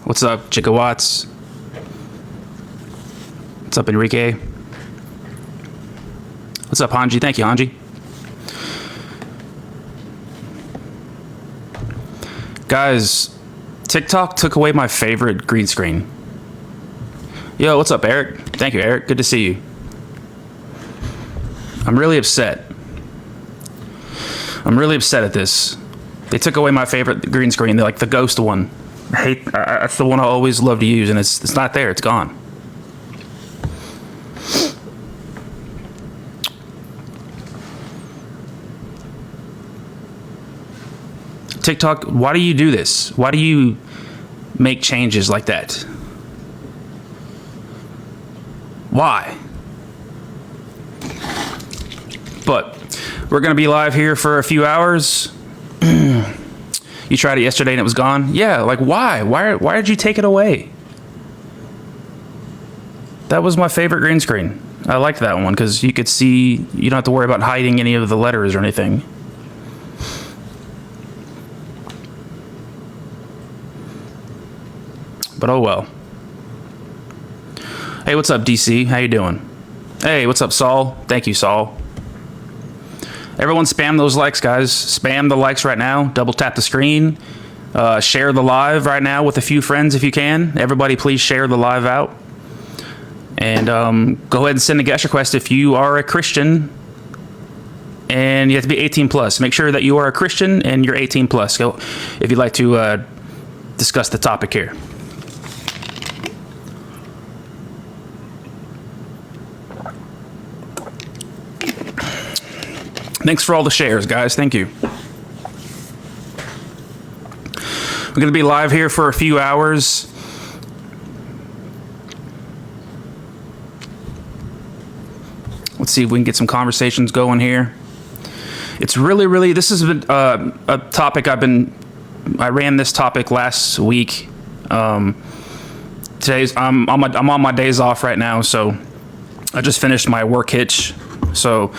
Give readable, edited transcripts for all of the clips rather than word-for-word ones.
What's up, Gigawatts? What's up, Enrique? What's up, Hanji? Thank you, Hanji. Guys, TikTok took away my favorite green screen. Yo, what's up, Eric? Thank you, Eric. Good to see you. I'm really upset. I'm really upset at this. They took away my favorite green screen. They're like the ghost one. That's the one I always love to use, and it's not there. It's gone. TikTok, why do you do this? Why do you make changes like that? Why? But we're going to be live here for a few hours. You tried it yesterday and it was gone? Yeah, like why? Why did you take it away? That was my favorite green screen. I liked that one because you could see, you don't have to worry about hiding any of the letters or anything. But oh well. Hey, what's up, DC? How you doing? Hey, what's up, Saul? Thank you, Saul. Everyone spam those likes, guys. Spam the likes right now. Double tap the screen. Share the live right now with a few friends if you can. Everybody, please share the live out. And go ahead and send a guest request if you are a Christian. And you have to be 18 plus. Make sure that you are a Christian and you're 18 plus. Go if you'd like to discuss the topic here. Thanks for all the shares, guys. Thank you. We're going to be live here for a few hours. Let's see if we can get some conversations going here. It's really, this has been a topic I ran this topic last week. I'm on my days off right now, so I just finished my work hitch. So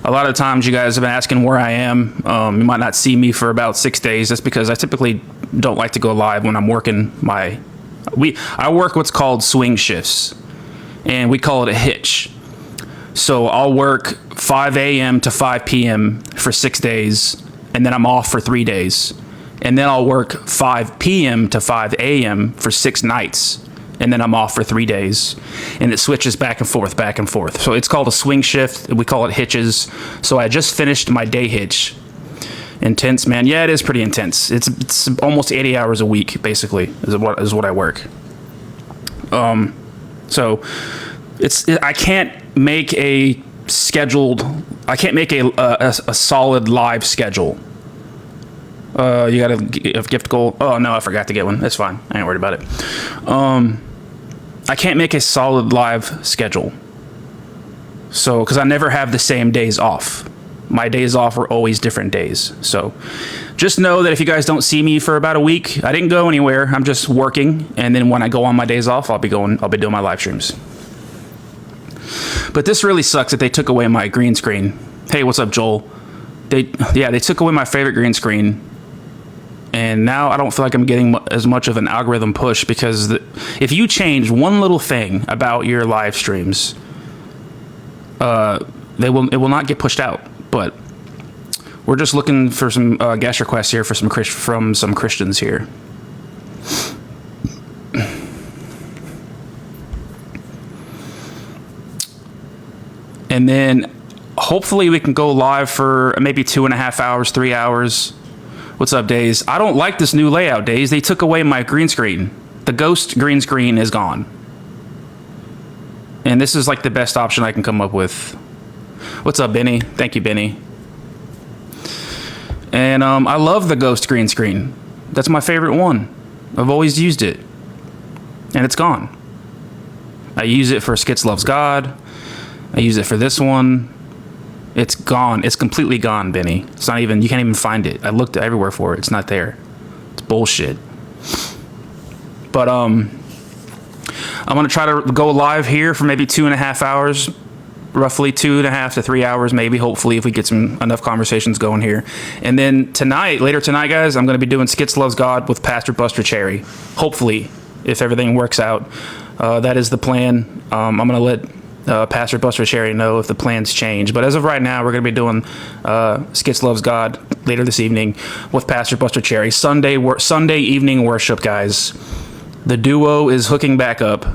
a lot of times you guys have been asking where I am. You might not see me for about 6 days. That's because I typically don't like to go live when I'm working I work what's called swing shifts, and we call it a hitch. So I'll work 5 a.m. to 5 p.m. for 6 days, and then I'm off for 3 days. And then I'll work 5 p.m. to 5 a.m. for 6 nights, and then I'm off for 3 days. And it switches back and forth, back and forth. So it's called a swing shift. We call it hitches. So I just finished my day hitch. Intense, man. Yeah, it is pretty intense. It's almost 80 hours a week, basically, is what I work. So I can't make a solid live schedule. You got a gift goal? Oh no, I forgot to get one. That's fine. I ain't worried about it. I can't make a solid live schedule. So, because I never have the same days off. My days off are always different days. So, just know that if you guys don't see me for about a week, I didn't go anywhere. I'm just working, and then when I go on my days off, I'll be doing my live streams. But this really sucks that they took away my green screen. Hey, what's up, Joel? They took away my favorite green screen. And now I don't feel like I'm getting as much of an algorithm push because if you change one little thing about your live streams, it will not get pushed out. But we're just looking for some guest requests here from some Christians here. And then hopefully we can go live for maybe 2.5 hours, 3 hours. What's up, Days? I don't like this new layout, Days. They took away my green screen. The ghost green screen is gone. And this is like the best option I can come up with. What's up, Benny? Thank you, Benny. And I love the ghost green screen. That's my favorite one. I've always used it. And it's gone. I use it for Skits Loves God. I use it for this one. It's gone. It's completely gone, Benny. It's not even, you can't even find it. I looked everywhere for it. It's not there. It's bullshit. But I'm going to try to go live here for maybe 2.5 hours. roughly 2.5 to 3 hours, maybe, hopefully, if we get enough conversations going here. And then later tonight, guys, I'm going to be doing Skits Loves God with Pastor Buster Cherry. Hopefully, if everything works out. That is the plan. I'm going to let Pastor Buster Cherry know if the plans change. But as of right now, we're going to be doing Skits Loves God later this evening with Pastor Buster Cherry. Sunday evening worship, guys. The duo is hooking back up.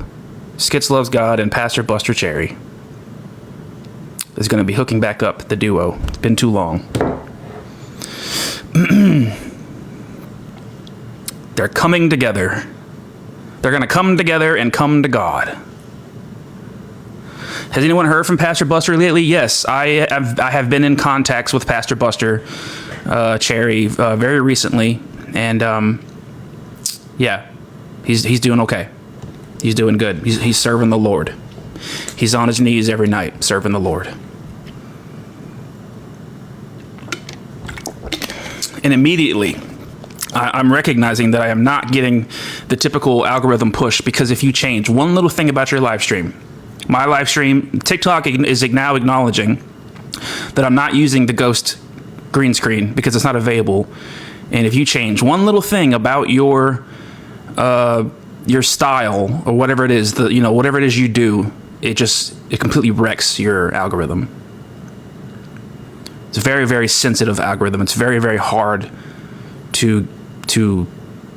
Skits Loves God and Pastor Buster Cherry is going to be hooking back up the duo. It's been too long. They're coming together. They're going to come together and come to God. Has anyone heard from Pastor Buster lately? Yes, I have been in contacts with Pastor Buster Cherry very recently, and yeah, he's doing okay. He's doing good. He's serving the Lord. He's on his knees every night serving the Lord. And immediately, I'm recognizing that I am not getting the typical algorithm push, because if you change one little thing about your live stream, my live stream, TikTok is now acknowledging that I'm not using the ghost green screen because it's not available. And if you change one little thing about your style or whatever it is, whatever it is you do, it completely wrecks your algorithm. It's a very, very sensitive algorithm. It's very, very hard to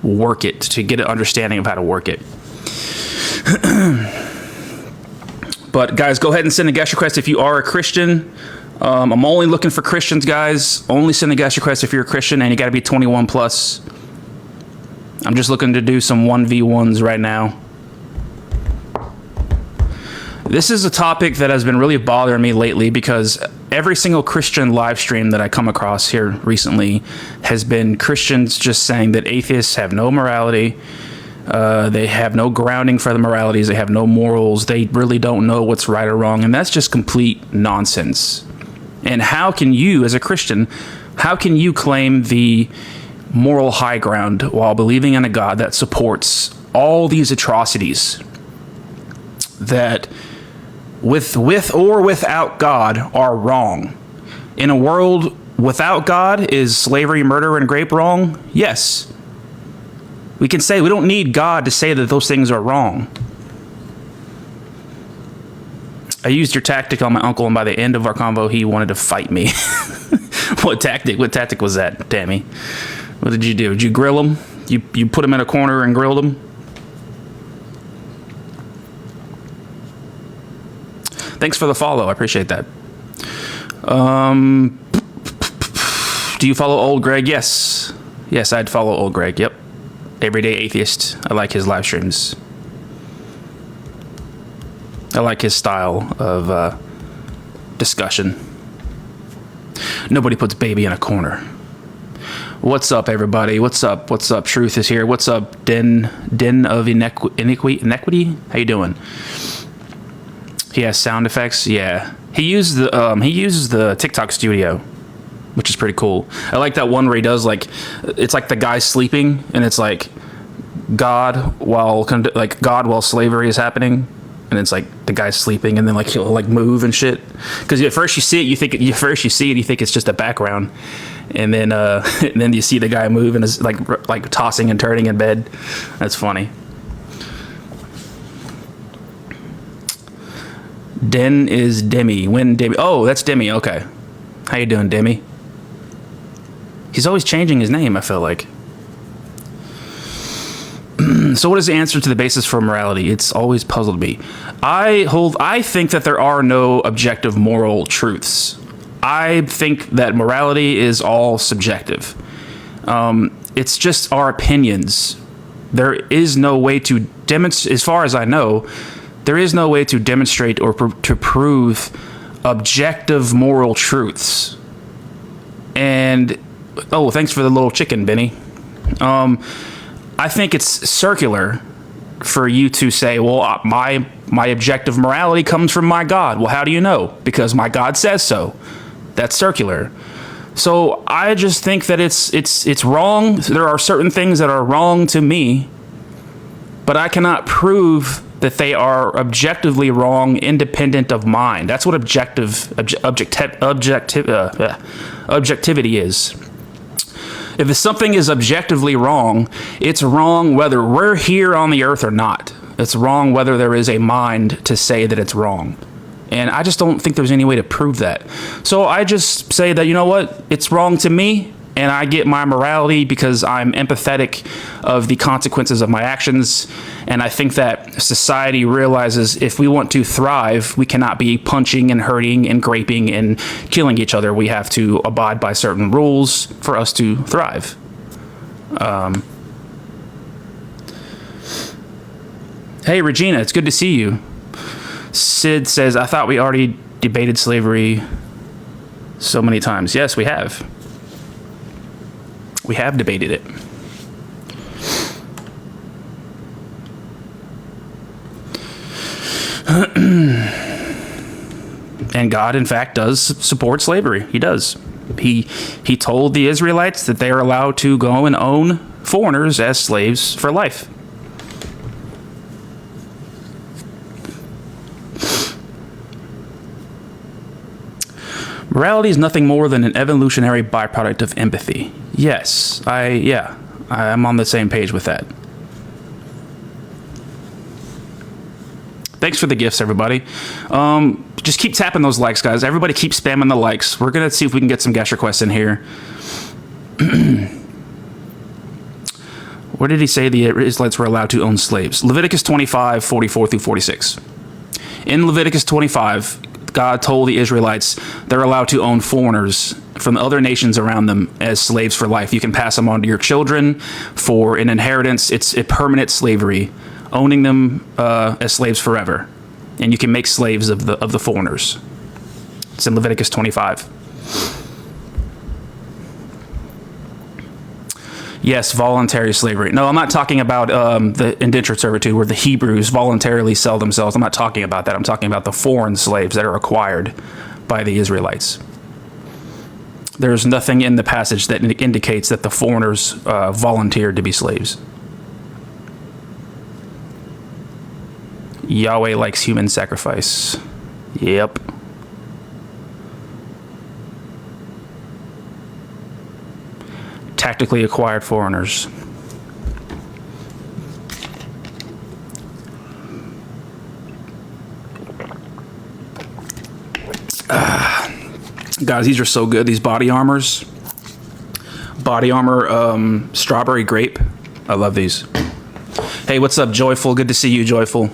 work it, to get an understanding of how to work it. But guys, go ahead and send a guest request if you are a Christian. I'm only looking for Christians, guys. Only send a guest request if you're a Christian, and you got to be 21 plus. I'm just looking to do some 1v1s right now. This is a topic that has been really bothering me lately, because every single Christian live stream that I come across here recently has been Christians just saying that atheists have no morality. They have no grounding for the moralities. They have no morals. They really don't know what's right or wrong. And that's just complete nonsense. And how can you, as a Christian, how can you claim the moral high ground while believing in a God that supports all these atrocities that with or without God are wrong? In a world without God, is slavery, murder, and rape wrong? Yes. We can say we don't need God to say that those things are wrong. I used your tactic on my uncle, and by the end of our convo, he wanted to fight me. What tactic? What tactic was that, Tammy? What did you do? Did you grill him? You put him in a corner and grilled him? Thanks for the follow. I appreciate that. Do you follow Old Greg? Yes. Yes, I'd follow Old Greg. Yep. Everyday Atheist. I like his live streams. I like his style of discussion. Nobody puts baby in a corner. What's up, everybody? What's up? What's up? Truth is here. What's up, Den of Inequity? How you doing? He has sound effects. Yeah, he uses the TikTok Studio, which is pretty cool. I like that one where he does it's like the guy sleeping, and it's like God while slavery is happening, and it's like the guy's sleeping, and then he'll move and shit. Because at first you see it, you think it's just a background, and then and then you see the guy move and is like tossing and turning in bed. That's funny. Den is Demi. When Demi? Oh, that's Demi. Okay. How you doing, Demi? He's always changing his name, I feel like. So what is the answer to the basis for morality? It's always puzzled me. I think that there are no objective moral truths. I think that morality is all subjective. It's just our opinions. There is no way to demonstrate, as far as I know, there is no way to demonstrate or to prove objective moral truths. And, oh, thanks for the little chicken, Benny. I think it's circular for you to say, well, my objective morality comes from my God. Well, how do you know? Because my God says so. That's circular. So I just think that it's wrong. There are certain things that are wrong to me, but I cannot prove that they are objectively wrong, independent of mind. That's what objectivity is. If something is objectively wrong, it's wrong whether we're here on the earth or not. It's wrong whether there is a mind to say that it's wrong. And I just don't think there's any way to prove that. So I just say that, you know what, it's wrong to me, and I get my morality because I'm empathetic of the consequences of my actions. And I think that society realizes if we want to thrive, we cannot be punching and hurting and graping and killing each other. We have to abide by certain rules for us to thrive. Hey, Regina, it's good to see you. Sid says, I thought we already debated slavery so many times. Yes, we have. We have debated it. And God, in fact, does support slavery. He does. He told the Israelites that they are allowed to go and own foreigners as slaves for life. Morality is nothing more than an evolutionary byproduct of empathy. Yes, I'm on the same page with that. Thanks for the gifts, everybody. Just keep tapping those likes, guys. Everybody keep spamming the likes. We're going to see if we can get some guest requests in here. Where did he say the Israelites were allowed to own slaves? Leviticus 25, 44 through 46. In Leviticus 25, God told the Israelites they're allowed to own foreigners from the other nations around them as slaves for life. You can pass them on to your children for an inheritance. It's a permanent slavery, owning them as slaves forever. And you can make slaves of the foreigners. It's in Leviticus 25. Yes, voluntary slavery. No, I'm not talking about the indentured servitude where the Hebrews voluntarily sell themselves. I'm not talking about that. I'm talking about the foreign slaves that are acquired by the Israelites. There's nothing in the passage that indicates that the foreigners volunteered to be slaves. Yahweh likes human sacrifice. Yep. Tactically acquired foreigners. Guys, these are so good. These body armors. Body armor strawberry grape. I love these. Hey, what's up, Joyful? Good to see you, Joyful.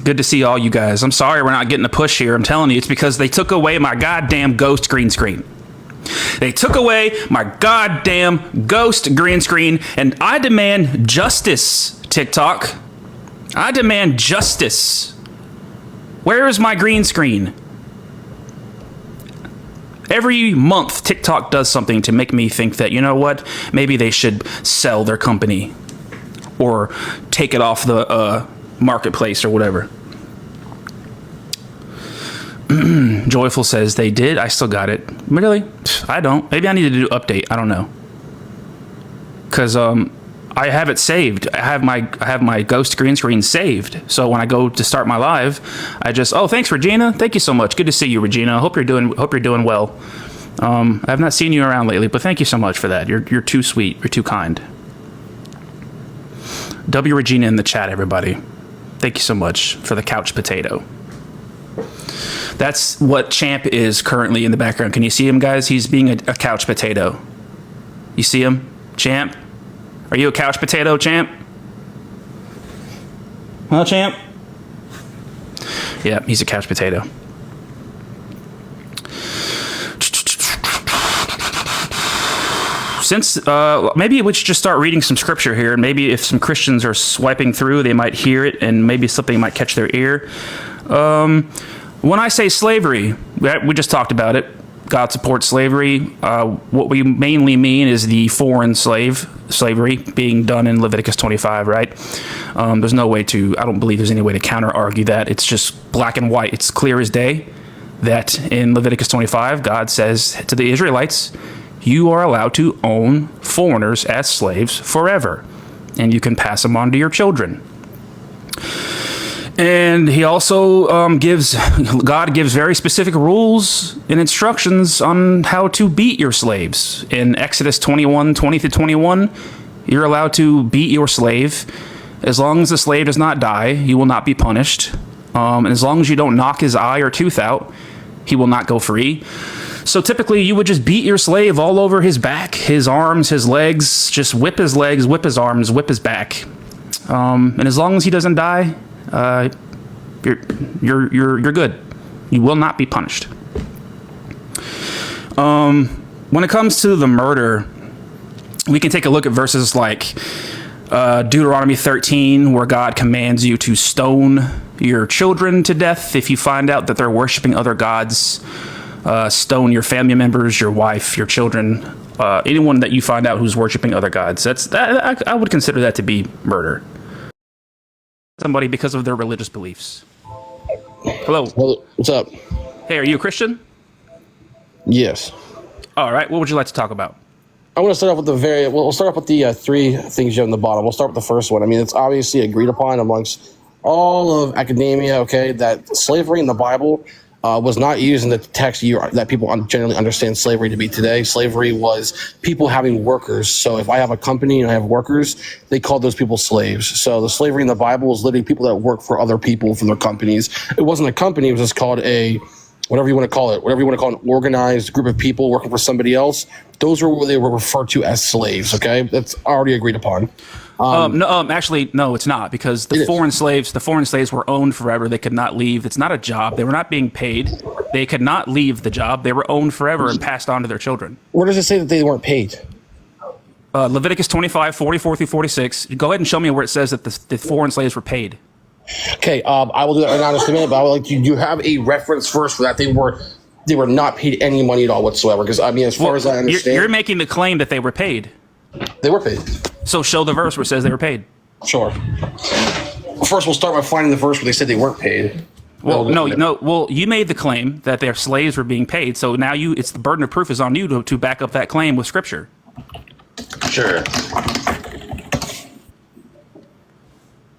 Good to see all you guys. I'm sorry we're not getting a push here. I'm telling you, it's because they took away my goddamn ghost green screen. They took away my goddamn ghost green screen, and I demand justice, TikTok. I demand justice. Where is my green screen? Every month, TikTok does something to make me think that, you know what, maybe they should sell their company or take it off the marketplace or whatever. Joyful says they did. I still got it. Really? I don't. Maybe I need to do update. I don't know. Because I have it saved. I have my ghost green screen saved. So when I go to start my live, I just thanks, Regina. Thank you so much. Good to see you, Regina. Hope you're doing well. I have not seen you around lately, but thank you so much for that. You're too sweet. You're too kind. W Regina in the chat, everybody. Thank you so much for the couch potato. That's what Champ is currently in the background. Can you see him, guys? He's being a couch potato. You see him? Champ? Are you a couch potato, Champ? Huh, Champ? Yeah, he's a couch potato. Since maybe we should just start reading some scripture here, and maybe if some Christians are swiping through, they might hear it, and maybe something might catch their ear. When I say slavery, we just talked about it. God supports slavery. What we mainly mean is the foreign slavery being done in Leviticus 25, right? There's no way to, I don't believe there's any way to counter-argue that. It's just black and white. It's clear as day that in Leviticus 25, God says to the Israelites, you are allowed to own foreigners as slaves forever, and you can pass them on to your children. And he also God gives very specific rules and instructions on how to beat your slaves. In Exodus 21:20-21, you're allowed to beat your slave. As long as the slave does not die, you will not be punished. And as long as you don't knock his eye or tooth out, he will not go free. So typically you would just beat your slave all over his back, his arms, his legs, just whip his legs, whip his arms, whip his back. And as long as he doesn't die, you're good. You will not be punished. When it comes to the murder, we can take a look at verses like Deuteronomy 13, where God commands you to stone your children to death if you find out that they're worshiping other gods. Stone your family members, your wife, your children, anyone that you find out who's worshiping other gods. I would consider that to be murder. Somebody because of their religious beliefs. Hello. What's up? Hey, are you a Christian? Yes. All right. What would you like to talk about? I want to start off with we'll start off with the three things you have on the bottom. We'll start with the first one. I mean, it's obviously agreed upon amongst all of academia, okay, that slavery in the Bible was not used in the text that people generally understand slavery to be today. Slavery was people having workers. So if I have a company and I have workers, they call those people slaves. So the slavery in the Bible was literally people that work for other people for their companies. It wasn't a company. It was just called whatever you want to call it, an organized group of people working for somebody else. Those were what they were referred to as slaves. Okay, that's already agreed upon. Actually, no, it's not, because the foreign slaves were owned forever. They could not leave. It's not a job. They were not being paid. They could not leave the job. They were owned forever and passed on to their children. Where does it say that they weren't paid? Leviticus 25:44-46. Go ahead and show me where it says that the foreign slaves were paid. Okay, I will do that right now in just a minute, but I would like you have a reference first for that. They were not paid any money at all whatsoever, because I mean, as far as I understand, you're making the claim that they were paid. They were paid. So show the verse where it says they were paid. Sure. First, we'll start by finding the verse where they said they weren't paid. Well, Well, you made the claim that their slaves were being paid, so now it's the burden of proof is on you to back up that claim with scripture. Sure.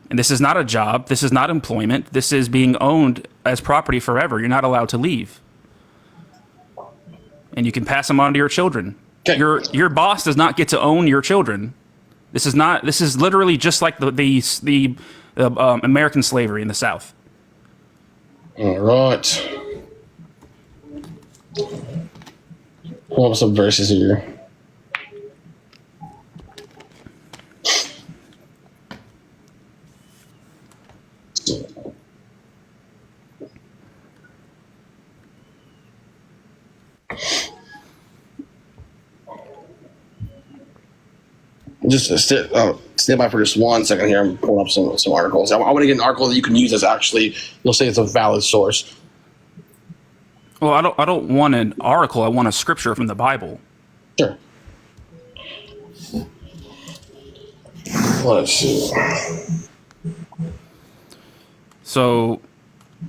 And this is not a job. This is not employment. This is being owned as property forever. You're not allowed to leave. And you can pass them on to your children. Okay. Your boss does not get to own your children. This is literally just like the American slavery in the South. All right. Pull up some verses here. Just stand by for just 1 second here. I'm pulling up some articles. I want to get an article that you can use as actually, you'll say it's a valid source. Well, I don't want an article. I want a scripture from the Bible. Sure. Let's see. So,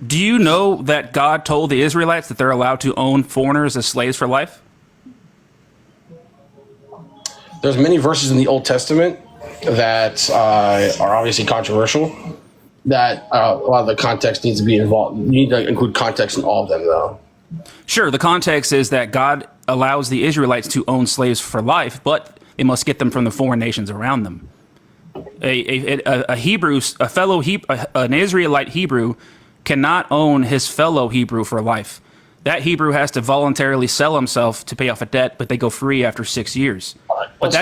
do you know that God told the Israelites that they're allowed to own foreigners as slaves for life? There's many verses in the Old Testament that are obviously controversial, that a lot of the context needs to be involved. You need to include context in all of them, though. Sure, the context is that God allows the Israelites to own slaves for life, but they must get them from the foreign nations around them. An Israelite Hebrew cannot own his fellow Hebrew for life. That Hebrew has to voluntarily sell himself to pay off a debt, but they go free after 6 years. But that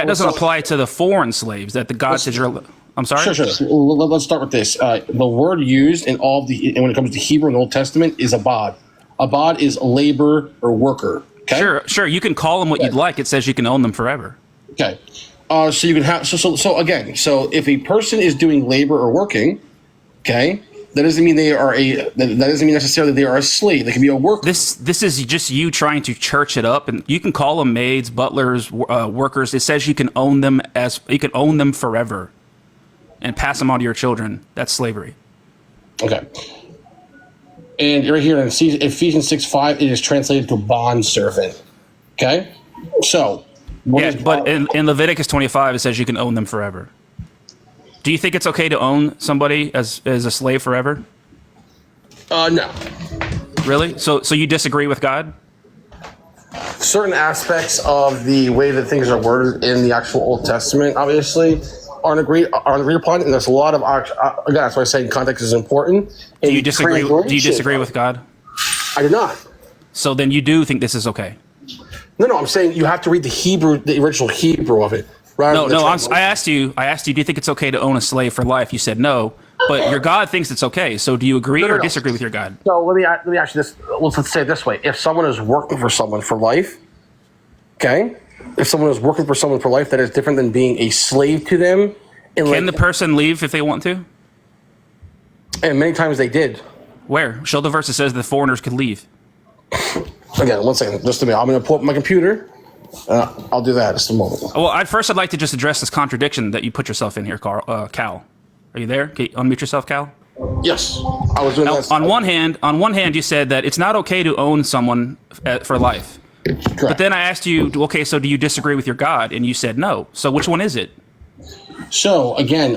doesn't apply to the foreign slaves that the God says you're. I'm sorry. Sure. Let's start with this. The word used in when it comes to Hebrew in the Old Testament is abad. Abad is labor or worker. Okay? Sure. You can call them what you'd like. It says you can own them forever. Okay. So you can have so if a person is doing labor or working, okay, that doesn't mean that doesn't mean necessarily they are a slave. They can be a worker. This is just you trying to church it up, and you can call them maids, butlers, workers. It says you can own them forever, and pass them on to your children. That's slavery. Okay. And right here in Ephesians 6:5, it is translated to bond servant. Okay. So. But in Leviticus 25, it says you can own them forever. Do you think it's okay to own somebody as a slave forever? No. Really? So you disagree with God? Certain aspects of the way that things are worded in the actual Old Testament, obviously, aren't agreed upon, and there's a lot of again. That's why I say context is important. Do you disagree? Do you disagree with God? I do not. So then you do think this is okay? No. I'm saying you have to read the original Hebrew of it. No. I asked you. Do you think it's okay to own a slave for life? You said no, but your God thinks it's okay. So do you agree or disagree with your God? So let me ask you this. Let's say it this way: if someone is working for someone for life, okay. If someone is working for someone for life, that is different than being a slave to them. Can the person leave if they want to? And many times they did. Where? Show the verse that says the foreigners could leave. Again, one second. Just a minute. I'm going to pull up my computer. I'll do that just a moment. Well, I'd like to just address this contradiction that you put yourself in here, Cal. Are you there? Can you unmute yourself, Cal? Yes, I was doing that. On one hand, you said that it's not okay to own someone for life. Correct. But then I asked you, okay, so do you disagree with your God? And you said no. So which one is it? So again,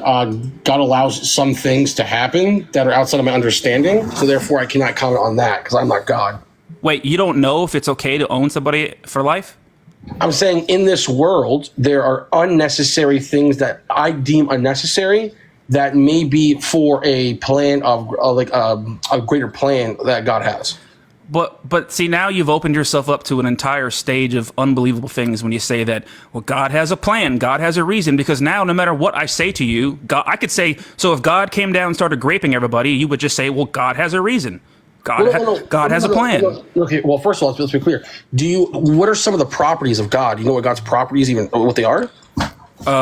God allows some things to happen that are outside of my understanding. So therefore, I cannot comment on that because I'm not God. Wait, you don't know if it's okay to own somebody for life? I'm saying in this world, there are unnecessary things that I deem unnecessary that may be for a plan of a greater plan that God has. But see, now you've opened yourself up to an entire stage of unbelievable things when you say that, well, God has a plan, God has a reason, because now no matter what I say to you, God, I could say, so if God came down and started graping everybody, you would just say, well, God has a reason. God has a plan. Okay, well, first of all, let's be clear. What are some of the properties of God? Do you know what God's properties, even what they are?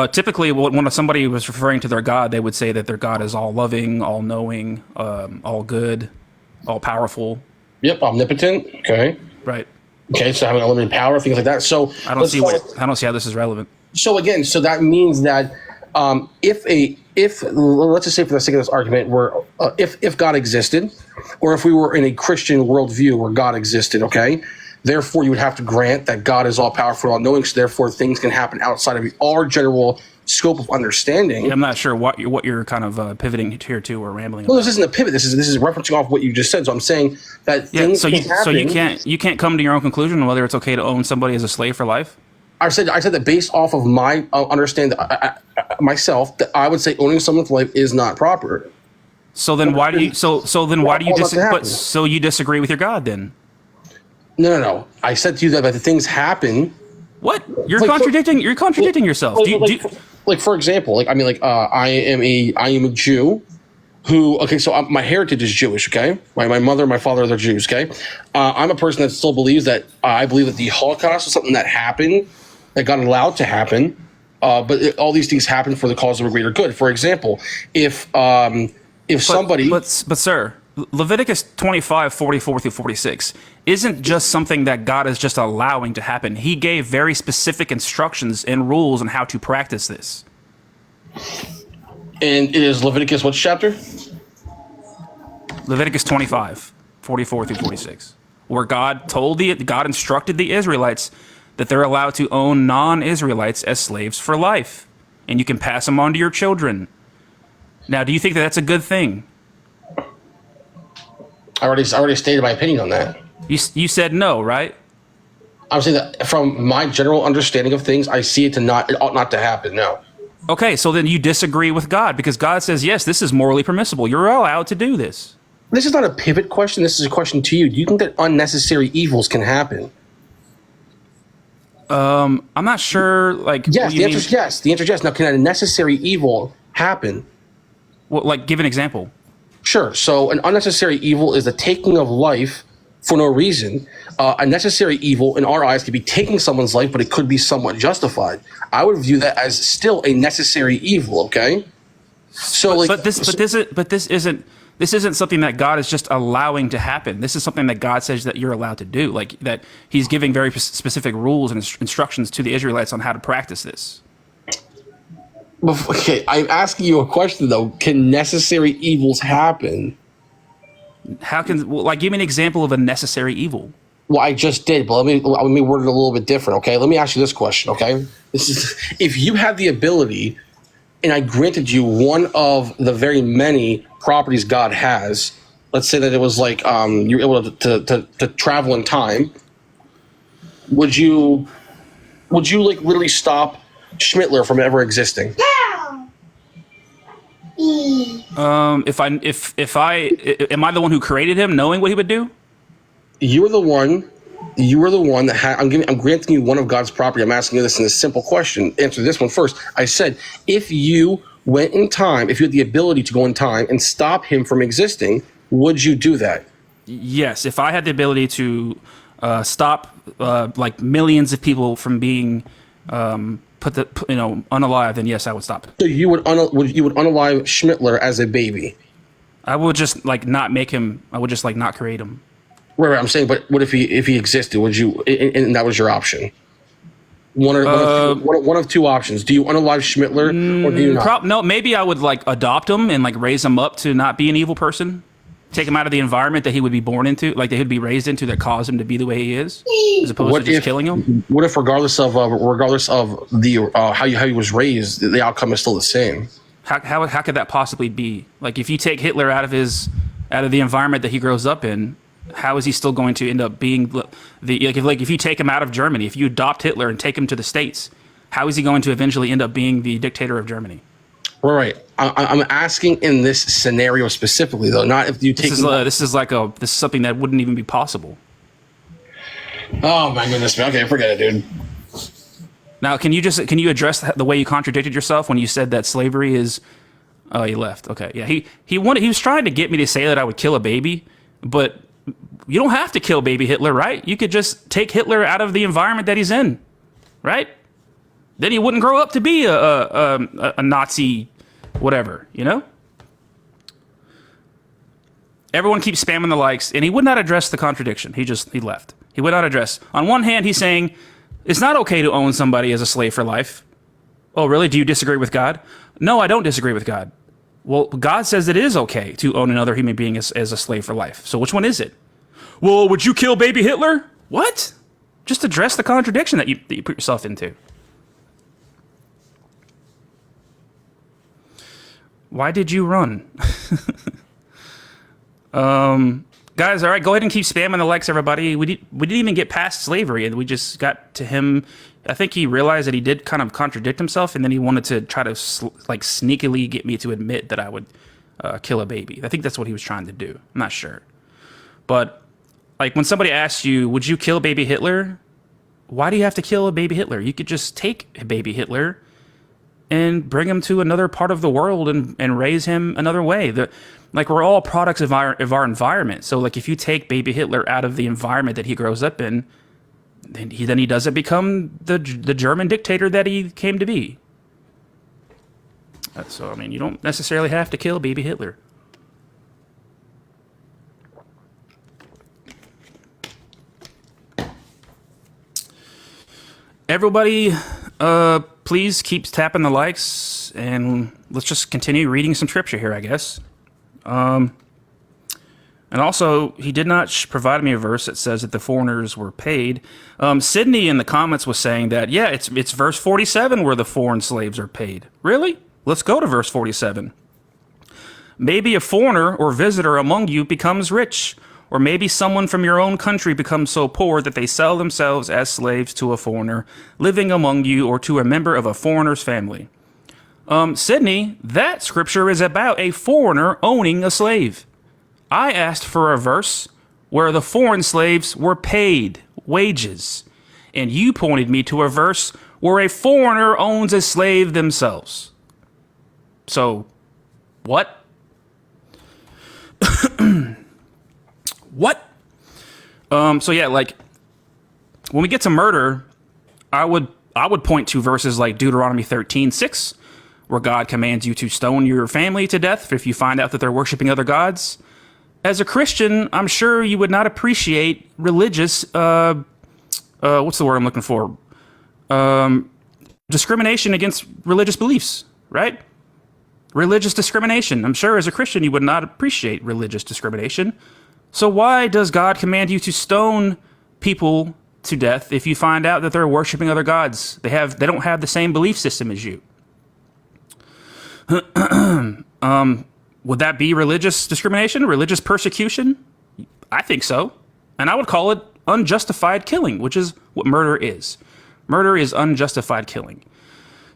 Typically, when somebody was referring to their God, they would say that their God is all loving, all knowing, all good, all powerful. Yep, omnipotent. Okay. Right. Okay, so having unlimited power, things like that. So I don't see how this is relevant. So again, so that means that if let's just say for the sake of this argument, where if God existed, or if we were in a Christian worldview where God existed, okay, therefore you would have to grant that God is all powerful, all knowing. So therefore, things can happen outside of our general scope of understanding. Yeah, I'm not sure what you're kind of pivoting here to or rambling. Well, about. This isn't a pivot. This is referencing off what you just said. So I'm saying that things can happen. So you can't come to your own conclusion on whether it's okay to own somebody as a slave for life. I said that based off of my understanding myself, that I would say owning someone for life is not proper. So then why do you so you disagree with your God then? No. I said to you that the things happen. What? You're contradicting yourself. Like for example, I am a Jew who, okay, so my heritage is Jewish, okay? My mother and my father, they're Jews, okay? I'm a person that still believes that, I believe that the Holocaust was something that happened, that got allowed to happen, but all these things happen for the cause of a greater good. For example, if somebody... But sir, Leviticus 25, 44 through 46 isn't just something that God is just allowing to happen. He gave very specific instructions and rules on how to practice this. And it is Leviticus what chapter? Leviticus 25, 44 through 46, where God instructed the Israelites that they're allowed to own non-Israelites as slaves for life, and you can pass them on to your children. Now, do you think that that's a good thing? I already stated my opinion on that. You said no, right? I'm saying that from my general understanding of things, I see it ought not to happen. No. Okay, so then you disagree with God because God says, yes, this is morally permissible. You're allowed to do this. This is not a pivot question. This is a question to you. Do you think that unnecessary evils can happen? I'm not sure. Yes, the answer is yes. The answer is yes. Now, can a necessary evil happen? Well, give an example. Sure. So an unnecessary evil is the taking of life for no reason. A necessary evil in our eyes could be taking someone's life, but it could be somewhat justified. I would view that as still a necessary evil. Okay. So, this isn't something that God is just allowing to happen. This is something that God says that you're allowed to do. Like that, He's giving very specific rules and instructions to the Israelites on how to practice this. Okay, I'm asking you a question though. Can necessary evils happen? How can give me an example of a necessary evil? Well, I just did, but let me word it a little bit different. Okay, let me ask you this question. Okay, this is if you have the ability and I granted you one of the very many properties God has, let's say that it was like you're able to travel in time, would you like literally stop Schmittler from ever existing? If I am I the one who created him, knowing what he would do? You were the one. You were the one that had. I'm granting you one of God's property. I'm asking you this in a simple question. Answer this one first. I said, if you went in time, if you had the ability to go in time and stop him from existing, would you do that? Yes, if I had the ability to stop like millions of people from being unalive, then yes, I would stop. So you would unalive Schmittler as a baby? I would just like not make him. I would just like not create him. Right. I'm saying, but what if he existed? Would you? And that was your option. One of two options. Do you unalive Schmittler or do you not? No, maybe I would like adopt him and like raise him up to not be an evil person. Take him out of the environment that he would be born into, like they would be raised into, that caused him to be the way he is, as opposed to just killing him. What if, regardless of the how he was raised, the outcome is still the same? How could that possibly be? Like, if you take Hitler out of the environment that he grows up in, how is he still going to end up being if you take him out of Germany, if you adopt Hitler and take him to the States, how is he going to eventually end up being the dictator of Germany? Right. I'm asking in this scenario specifically, though, not if you take. This is something that wouldn't even be possible. Oh my goodness! Okay, forget it, dude. Now, can you address the way you contradicted yourself when you said that slavery is? Oh, he left. Okay, yeah. He was trying to get me to say that I would kill a baby, but you don't have to kill baby Hitler, right? You could just take Hitler out of the environment that he's in, right? Then he wouldn't grow up to be a Nazi, whatever, you know? Everyone keeps spamming the likes, and he would not address the contradiction. He left. He would not address. On one hand, he's saying, it's not okay to own somebody as a slave for life. Oh, really? Do you disagree with God? No, I don't disagree with God. Well, God says it is okay to own another human being as a slave for life. So which one is it? Well, would you kill baby Hitler? What? Just address the contradiction that you put yourself into. Why did you run? Guys, all right, go ahead and keep spamming the likes, everybody. We didn't even get past slavery, and we just got to him. I think he realized that he did kind of contradict himself, and then he wanted to try to sneakily get me to admit that I would kill a baby. I think that's what he was trying to do. I'm not sure. But like when somebody asks you, would you kill baby Hitler? Why do you have to kill a baby Hitler? You could just take a baby Hitler and bring him to another part of the world and raise him another way. Like, we're all products of our environment. So like, if you take baby Hitler out of the environment that he grows up in, then he doesn't become the German dictator that he came to be. So I mean, you don't necessarily have to kill baby Hitler. Everybody, please keep tapping the likes, and let's just continue reading some scripture here, I guess. And also, he did not provide me a verse that says that the foreigners were paid. Sydney in the comments was saying that, yeah, it's verse 47 where the foreign slaves are paid. Really? Let's go to verse 47. Maybe a foreigner or visitor among you becomes rich, or maybe someone from your own country becomes so poor that they sell themselves as slaves to a foreigner living among you or to a member of a foreigner's family. Sydney, that scripture is about a foreigner owning a slave. I asked for a verse where the foreign slaves were paid wages, and you pointed me to a verse where a foreigner owns a slave themselves. So, what? What? So yeah, like when we get to murder, I would point to verses like Deuteronomy 13:6, where God commands you to stone your family to death if you find out that they're worshiping other gods. As a Christian, I'm sure you would not appreciate religious, what's the word I'm looking for? Discrimination against religious beliefs, right? Religious discrimination. I'm sure as a Christian, you would not appreciate religious discrimination. So why does God command you to stone people to death if you find out that they're worshiping other gods? They don't have the same belief system as you. Would that be religious discrimination, religious persecution? I think so. And I would call it unjustified killing, which is what murder is. Murder is unjustified killing.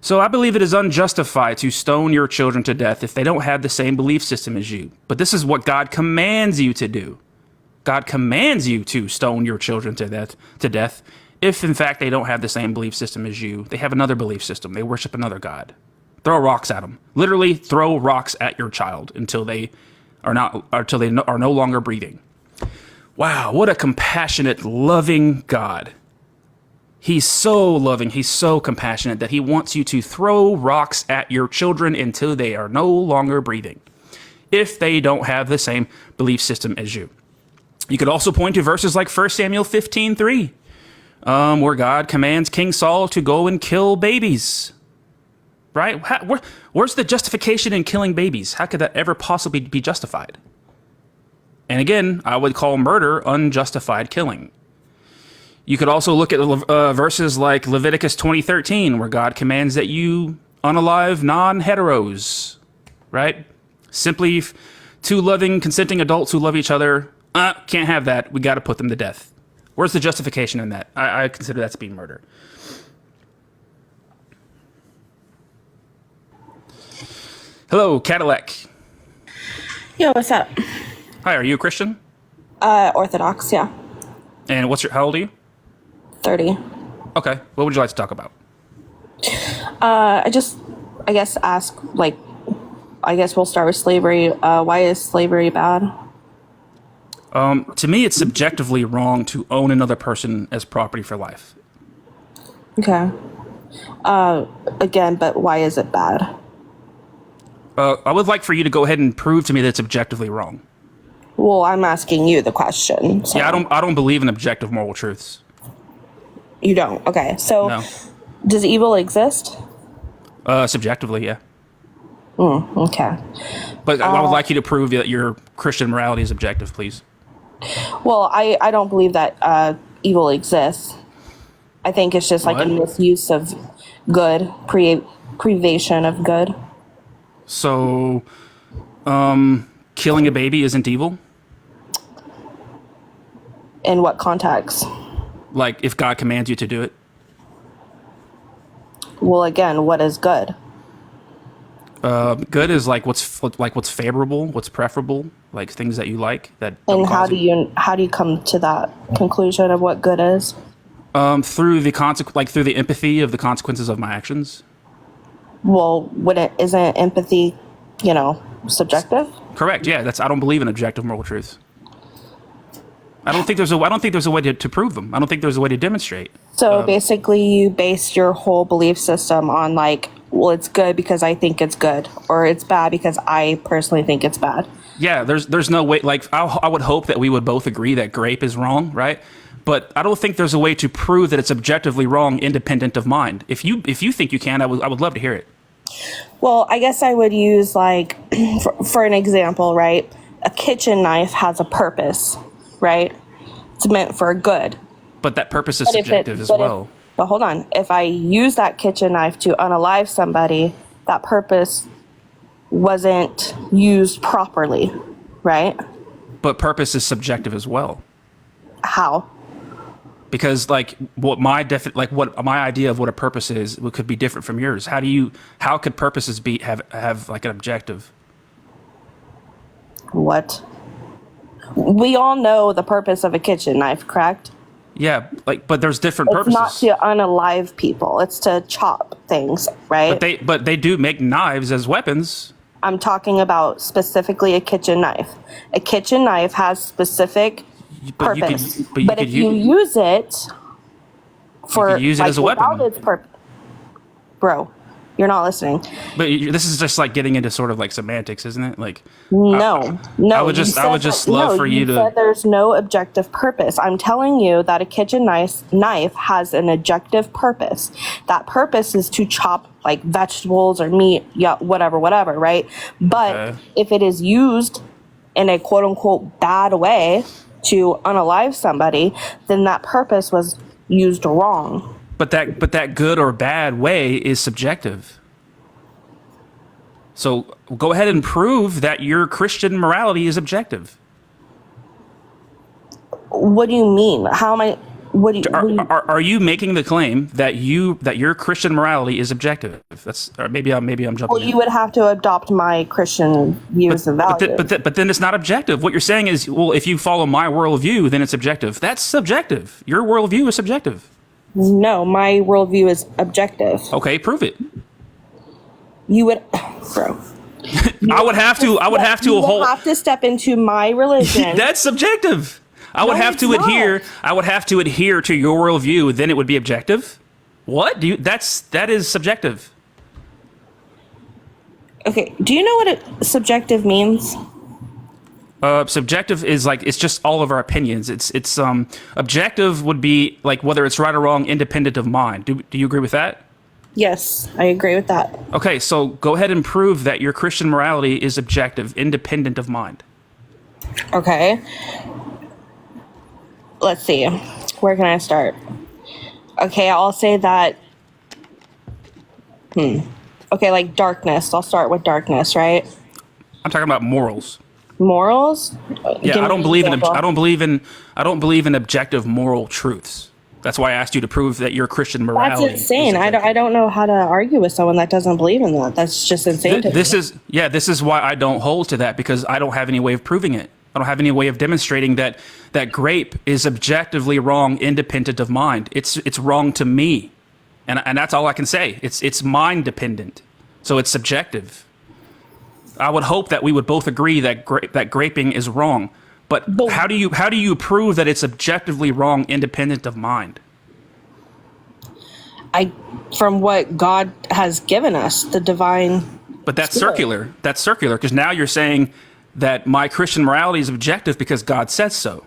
So I believe it is unjustified to stone your children to death if they don't have the same belief system as you. But this is what God commands you to do. God commands you to stone your children to death if, in fact, they don't have the same belief system as you. They have another belief system. They worship another God. Throw rocks at them. Literally throw rocks at your child until they are no longer breathing. Wow, what a compassionate, loving God. He's so loving, he's so compassionate that he wants you to throw rocks at your children until they are no longer breathing, if they don't have the same belief system as you. You could also point to verses like 1 Samuel 15:3, where God commands King Saul to go and kill babies. Right? Where's the justification in killing babies? How could that ever possibly be justified? And again, I would call murder unjustified killing. You could also look at verses like Leviticus 20:13, where God commands that you unalive non-heteros, right? Simply two loving, consenting adults who love each other. Can't have that. We got to put them to death. Where's the justification in that? I consider that to be murder. Hello, Cadillac. Yo, what's up? Hi, are you a Christian? Orthodox, yeah. And how old are you? 30. Okay. What would you like to talk about? I guess we'll start with slavery. Why is slavery bad? To me, it's subjectively wrong to own another person as property for life. Okay. Again, but why is it bad? I would like for you to go ahead and prove to me that it's objectively wrong. Well, I'm asking you the question. So. Yeah, I don't believe in objective moral truths. You don't? Okay. So, No. Does evil exist? Subjectively, yeah. Okay. But I would like you to prove that your Christian morality is objective, please. Well, I don't believe that evil exists. I think it's just like What? a misuse of good, privation of good. So, killing a baby isn't evil? In what context? Like, if God commands you to do it? Well, again, what is good? Good is like what's favorable, what's preferable, like things that you like. That And how do you come to that conclusion of what good is? through the empathy of the consequences of my actions. Well, isn't empathy, subjective? Correct. Yeah, I don't believe in objective moral truths. I don't think there's a way to prove them. I don't think there's a way to demonstrate. So basically, you base your whole belief system on it's good because I think it's good, or it's bad because I personally think it's bad. Yeah, there's no way. I would hope that we would both agree that grape is wrong, right? But I don't think there's a way to prove that it's objectively wrong, independent of mind. If you think you can, I would love to hear it. Well, I guess I would use for an example, right? A kitchen knife has a purpose, right? It's meant for good. But that purpose is subjective as well. But hold on. If I use that kitchen knife to unalive somebody, that purpose wasn't used properly, right? But purpose is subjective as well. How? Because what my idea of what a purpose is could be different from yours. How could purposes have an objective? What? We all know the purpose of a kitchen knife, correct? Yeah, but there's different purposes. It's not to unalive people. It's to chop things, right? But they do make knives as weapons. I'm talking about specifically a kitchen knife. A kitchen knife has specific purpose. But if you use it for you could use it as a weapon. Its bro, you're not listening. But this is just getting into sort of semantics, isn't it? No. I would just love for you to. Said there's no objective purpose. I'm telling you that a kitchen knife has an objective purpose. That purpose is to chop vegetables or meat, whatever, right? But if it is used in a quote unquote bad way to unalive somebody, then that purpose was used wrong. But that good or bad way is subjective. So go ahead and prove that your Christian morality is objective. What do you mean? How am I? Are you making the claim that your Christian morality is objective? That's, or maybe I'm jumping. Well, you would have to adopt my Christian views and values. But then it's not objective. What you're saying is, well, if you follow my worldview, then it's objective. That's subjective. Your worldview is subjective. No, my worldview is objective. Okay, prove it. You would, bro. I would have to. You would have to step into my religion. That's subjective. I would have to adhere. I would have to adhere to your worldview. Then it would be objective. What? That is subjective. Okay. Do you know what subjective means? Subjective is like, it's just all of our opinions. It's objective would be like whether it's right or wrong, independent of mind. Do you agree with that? Yes, I agree with that. Okay, so go ahead and prove that your Christian morality is objective, independent of mind. Okay. Let's see. Where can I start? Okay, I'll say that. Okay, like darkness. I'll start with darkness, right? I'm talking about morals. Morals? Yeah, I don't believe in objective moral truths. That's why I asked you to prove that your Christian morality. That's insane. I don't know how to argue with someone that doesn't believe in that. That's just insane. This is why I don't hold to that, because I don't have any way of proving it. I don't have any way of demonstrating that grape is objectively wrong, independent of mind. It's wrong to me, and that's all I can say. It's mind dependent, so it's subjective. I would hope that we would both agree that graping is wrong, but how do you prove that it's objectively wrong, independent of mind? From what God has given us, the divine. But that's circular. That's circular, because now you're saying that my Christian morality is objective because God says so.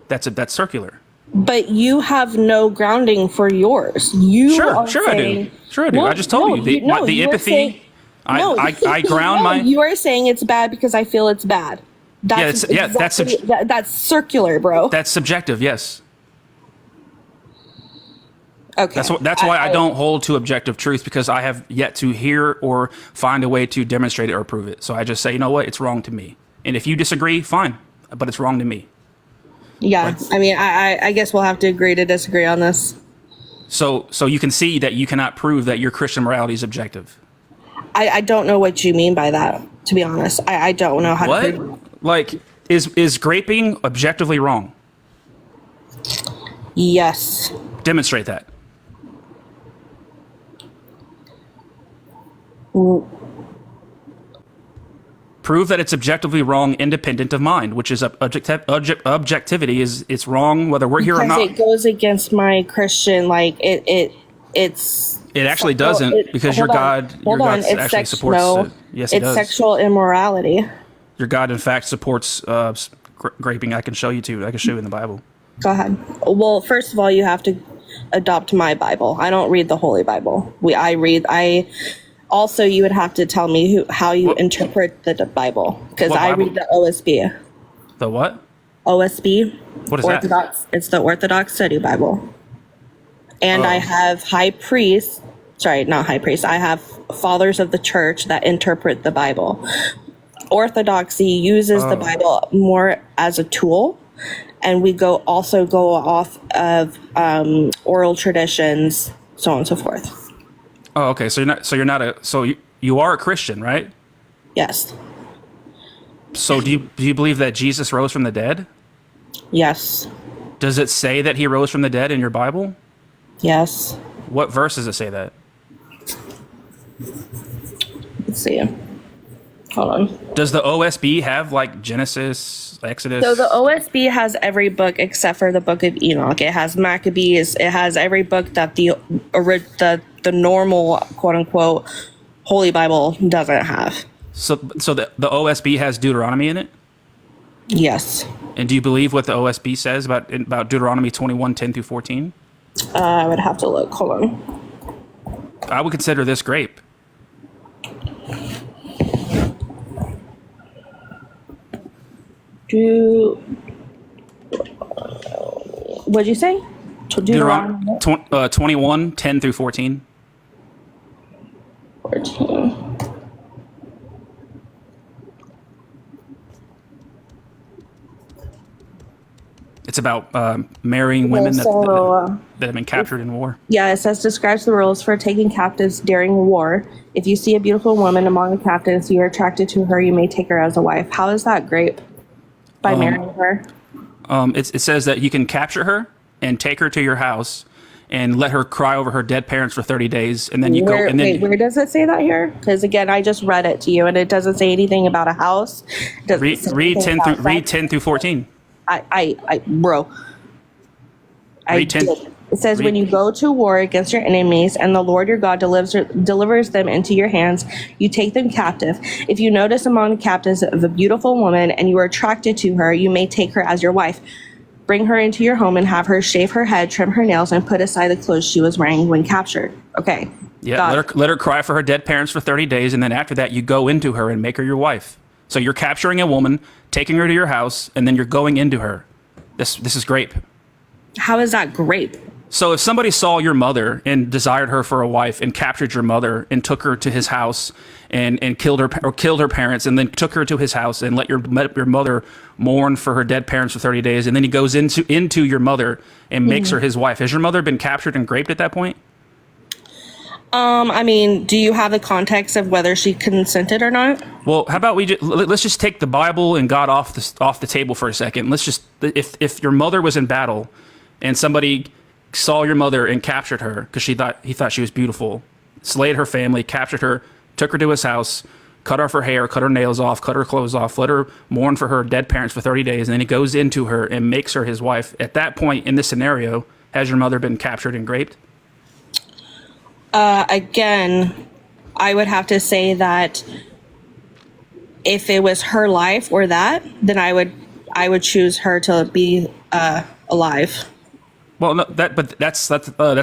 That's circular. But you have no grounding for yours. Sure, I do. No, I just told you the empathy. I ground my. You are saying it's bad because I feel it's bad. That's that's circular, bro. That's subjective. Yes. Okay. That's why I don't hold to objective truth, because I have yet to hear or find a way to demonstrate it or prove it. So I just say, you know what, it's wrong to me. And if you disagree, fine, but it's wrong to me. Yeah, I mean, I guess we'll have to agree to disagree on this. So you can see that you cannot prove that your Christian morality is objective. I don't know what you mean by that, to be honest. I don't know how to prove it. Like, is graping objectively wrong? Yes. Demonstrate that. Prove that it's objectively wrong, independent of mind, which is objectivity is it's wrong whether we're here or not. It goes against my Christian, like it's. It actually doesn't, because your God actually supports it. Yes, it does. It's sexual immorality. Your God, in fact, supports graping. I can show you in the Bible. Go ahead. Well, first of all, you have to adopt my Bible. I don't read the Holy Bible. Also, you would have to tell me how you interpret the Bible, because I read the OSB. The what? OSB. What is Orthodox, that? It's the Orthodox Study Bible. And I have I have fathers of the church that interpret the Bible. Orthodoxy uses the Bible more as a tool, and we also go off of oral traditions, so on and so forth. Oh, okay. So you are a Christian, right? Yes. So do you believe that Jesus rose from the dead? Yes. Does it say that he rose from the dead in your Bible? Yes. What verse does it say that? Let's see. Hold on. Does the OSB have like Genesis, Exodus? So the OSB has every book except for the Book of Enoch. It has Maccabees. It has every book that the normal quote unquote Holy Bible doesn't have. So the OSB has Deuteronomy in it? Yes. And do you believe what the OSB says about Deuteronomy 21:10-14? I would have to look. Hold on. I would consider this grape. What'd you say? Deuteronomy 21:10-14. 14. It's about marrying women so, that have been captured in war. Yeah, it says describes the rules for taking captives during war. If you see a beautiful woman among the captives, you are attracted to her, you may take her as a wife. How is that grape? By marrying her? It says that you can capture her and take her to your house and let her cry over her dead parents for 30 days, and then you go. And then where does it say that here? Because again, I just read it to you, and it doesn't say anything about a house. read 10 through 14. Bro. Read 10. It says, when you go to war against your enemies and the Lord your God delivers them into your hands, you take them captive. If you notice among the captives of a beautiful woman and you are attracted to her, you may take her as your wife. Bring her into your home and have her shave her head, trim her nails, and put aside the clothes she was wearing when captured. Okay. Yeah, let her cry for her dead parents for 30 days, and then after that, you go into her and make her your wife. So you're capturing a woman, taking her to your house, and then you're going into her. This is grape. How is that grape? So if somebody saw your mother and desired her for a wife and captured your mother and took her to his house and killed her parents and then took her to his house and let your mother mourn for her dead parents for 30 days, and then he goes into your mother and makes her his wife, has your mother been captured and raped at that point? I mean, do you have the context of whether she consented or not? Well, how about let's just take the Bible and God off the table for a second. Let's just, if your mother was in battle and somebody saw your mother and captured her because he thought she was beautiful, slayed her family, captured her, took her to his house, cut off her hair, cut her nails off, cut her clothes off, let her mourn for her dead parents for 30 days, and then he goes into her and makes her his wife. At that point in this scenario, has your mother been captured and raped? Again, I would have to say that if it was her life or that, then I would choose her to be alive. Well, no, that's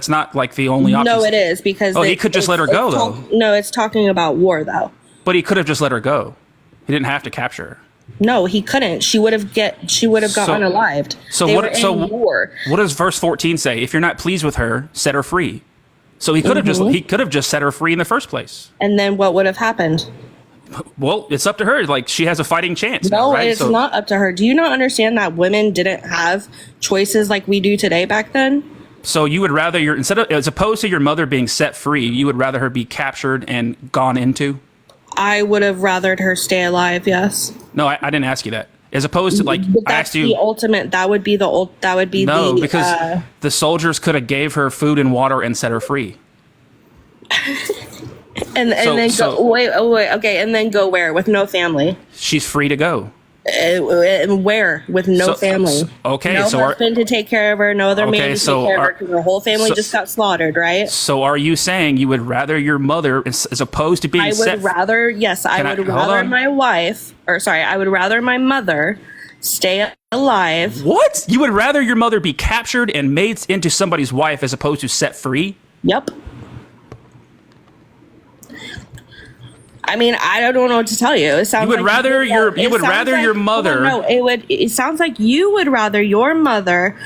not like the only option. No, it is, because he could just let her go though. No, it's talking about war though. But he could have just let her go. He didn't have to capture her. No, he couldn't. She would have got unalived. So war. What does verse 14 say? If you're not pleased with her, set her free. So he could have just set her free in the first place. And then what would have happened? Well, it's up to her. Like, she has a fighting chance. No, now, right? It's not up to her. Do you not understand that women didn't have choices like we do today back then? So you would rather as opposed to your mother being set free, you would rather her be captured and gone into? I would have rathered her stay alive. Yes. No, I didn't ask you that. As opposed to, like, but I asked you. The ultimate. That would be because the soldiers could have gave her food and water and set her free. and then go where with no family? She's free to go. And where with no family? No husband to take care of her, no other man to take care of her because her whole family just got slaughtered, right? So are you saying you would rather your mother, as opposed to being I would rather my mother stay alive. What? You would rather your mother be captured and made into somebody's wife as opposed to set free? Yep. I mean, I don't know what to tell you. It sounds you would like rather your mother. No, it sounds like you would rather your mother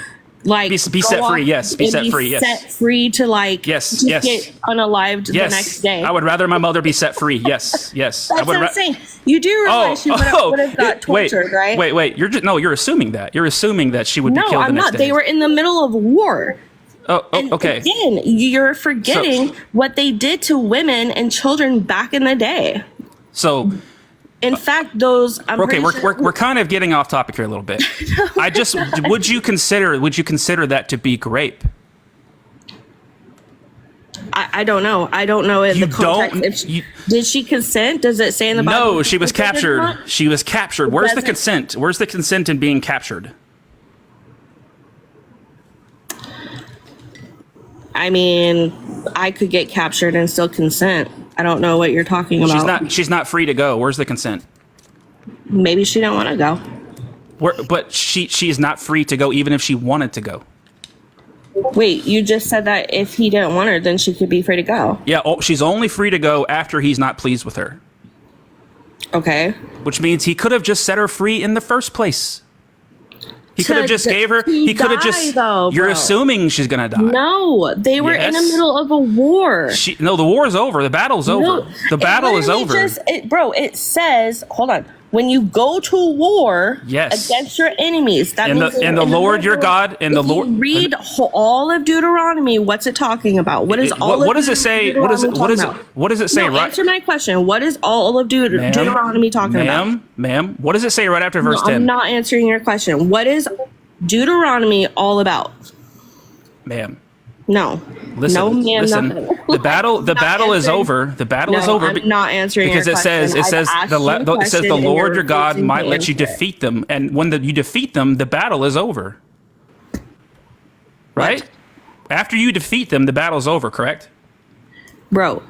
be set free. Yes, be set free. Yes, set free to get unalived the next day. I would rather my mother be set free. Yes. That's what I'm saying. You do realize she would have got tortured, right? Wait. You're assuming that. You're assuming that she would be killed. No, I'm not. They were in the middle of war. Okay. Again, you're forgetting what they did to women and children back in the day. So, in fact, those. We're kind of getting off topic here a little bit. Would you consider that to be grape? I don't know. I don't know in the context. Did she consent? Does it say in the Bible? No, she was captured. She was captured. Where's the consent? Where's the consent in being captured? I mean, I could get captured and still consent. I don't know what you're talking about. She's not free to go. Where's the consent? Maybe she didn't want to go. But she is not free to go even if she wanted to go. Wait, you just said that if he didn't want her, then she could be free to go. Yeah, she's only free to go after he's not pleased with her. Okay. Which means he could have just set her free in the first place. He could have just gave her. He could have just. You're assuming she's gonna die. No, they were in the middle of a war. The war is over. The battle's over. The battle is over. It says. Hold on. When you go to war Yes. against your enemies, that And means the Lord your God and the if you Lord read all of Deuteronomy, what's it talking about? What is all what of does it say? What does it say? No, Right, answer my question. What is all of Deuteronomy talking about? Ma'am, what does it say right after verse No, 10? I'm not answering your question. What is Deuteronomy all about? Ma'am. No. Listen, No, ma'am, listen. nothing. The battle is answering- over. The battle No, is over I'm not answering because your it says question. I've asked you a it says the question and Lord you're your God refusing might to let you answer it. defeat them, and when you defeat them, the battle is over. Right? What? After you defeat them, the battle's over. Correct? Bro,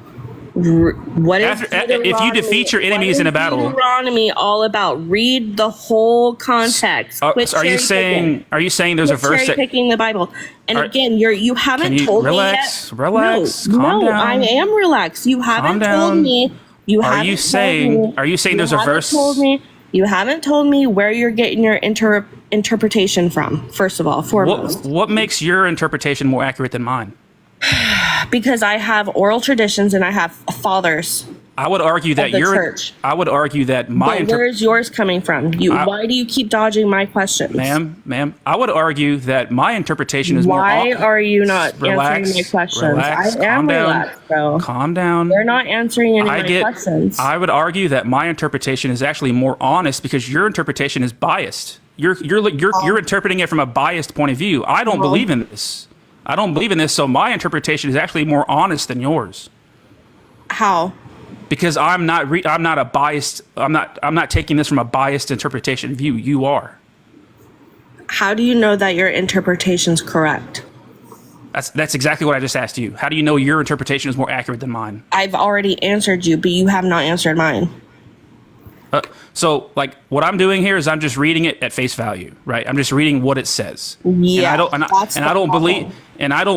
what is If you defeat your enemies in a battle, Deuteronomy all about? Read the whole context. Quit are you saying there's a verse cherry that picking the Bible? And Are- again, you haven't Can you told relax? me yet. Relax. No, Calm no, down. I am relaxed. You haven't told down. me. You Are haven't you told saying me- there's a haven't verse? Told me, you haven't told me where you're getting your interpretation from. First of all, foremost, What makes your interpretation more accurate than mine? because I have oral traditions and I have fathers. I would argue that the church. I would argue that my But where's yours coming from? Why do you keep dodging my questions? ma'am, I would argue that my interpretation is more. Why are you not answering my questions? Relax, I am calm down, relaxed, bro. Calm down. You're not answering any of my questions. I would argue that my interpretation is actually more honest because your interpretation is biased. You're interpreting it from a biased point of view. I don't believe in this. So my interpretation is actually more honest than yours. How? Because I'm not taking this from a biased interpretation view. You are. How do you know that your interpretation's correct? That's exactly what I just asked you. How do you know your interpretation is more accurate than mine? I've already answered you, but you have not answered mine. So, like, what I'm doing here is I'm just reading it at face value, right? I'm just reading what it says. Yeah, I don't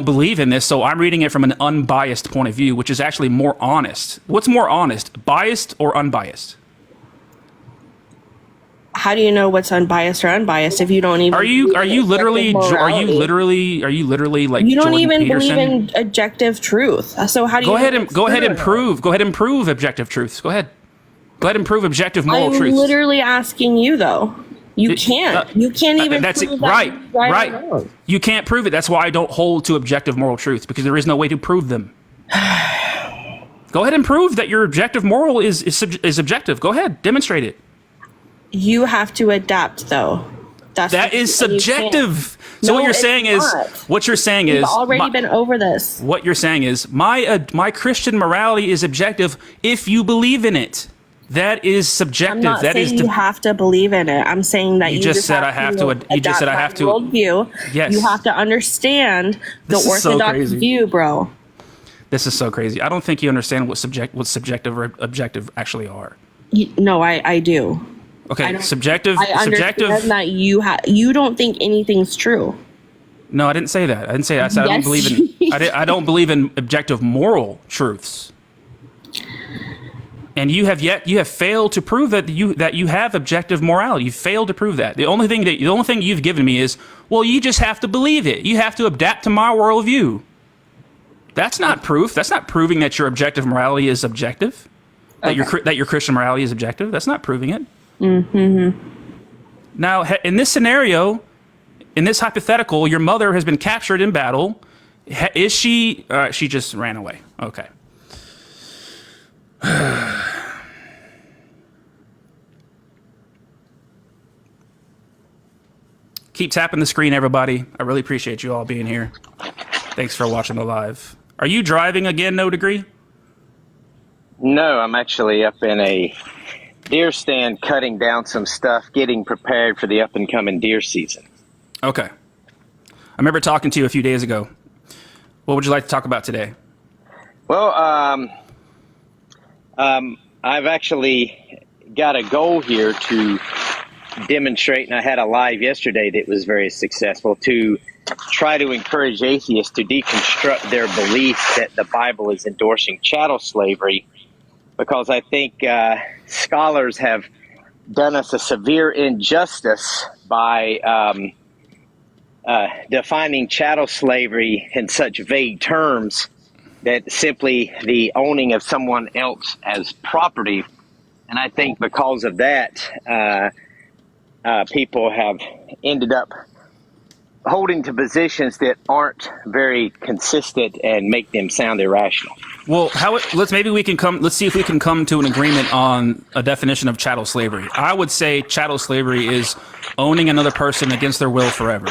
believe in this, so I'm reading it from an unbiased point of view, which is actually more honest. What's more honest, biased or unbiased? How do you know what's unbiased or unbiased if you don't even? Are you literally like you don't Jordan even Peterson? believe in objective truth? So how do you Go ahead and prove objective truths. Go ahead and prove objective moral truths. I'm literally asking you though. You can't even. That's prove right. That Right. or wrong. You can't prove it. That's why I don't hold to objective moral truths because there is no way to prove them. Go ahead and prove that your objective moral is objective. Go ahead, demonstrate it. You have to adapt though. That is subjective. So No, what you're it's saying is not. We've already been over this. What you're saying is my Christian morality is objective if you believe in it. That is subjective. I'm not that saying is you have to believe in it. I'm saying that you just said I have to. You just said I have to. Worldview. Yes. You have to understand the This is so orthodox crazy. view, bro. This is so crazy. I don't think you understand what subjective or objective actually are. No, I do. Okay, subjective. I understand that you don't think anything's true. No, I didn't say that. I didn't say that. I said I don't Yes, believe you in. I don't believe in objective moral truths. And you have failed to prove that you have objective morality. You failed to prove that. The only thing you've given me is, well, you just have to believe it. You have to adapt to my worldview. That's not proof. That's not proving that your objective morality is objective. That your Christian morality is objective. That's not proving it. Mm-hmm. Now, in this scenario, in this hypothetical, your mother has been captured in battle. Is she? She just ran away. Okay. Keep tapping the screen, everybody. I really appreciate you all being here. Thanks for watching the live. Are you driving again, No Degree? No, I'm actually up in a deer stand cutting down some stuff, getting prepared for the up and coming deer season. Okay. I remember talking to you a few days ago. What would you like to talk about today? Well, I've actually got a goal here to demonstrate, and I had a live yesterday that was very successful, to try to encourage atheists to deconstruct their belief that the Bible is endorsing chattel slavery, because I think scholars have done us a severe injustice by defining chattel slavery in such vague terms that simply the owning of someone else as property And I think because of that, people have ended up holding to positions that aren't very consistent and make them sound irrational. Well, let's see if we can come to an agreement on a definition of chattel slavery. I would say chattel slavery is owning another person against their will forever.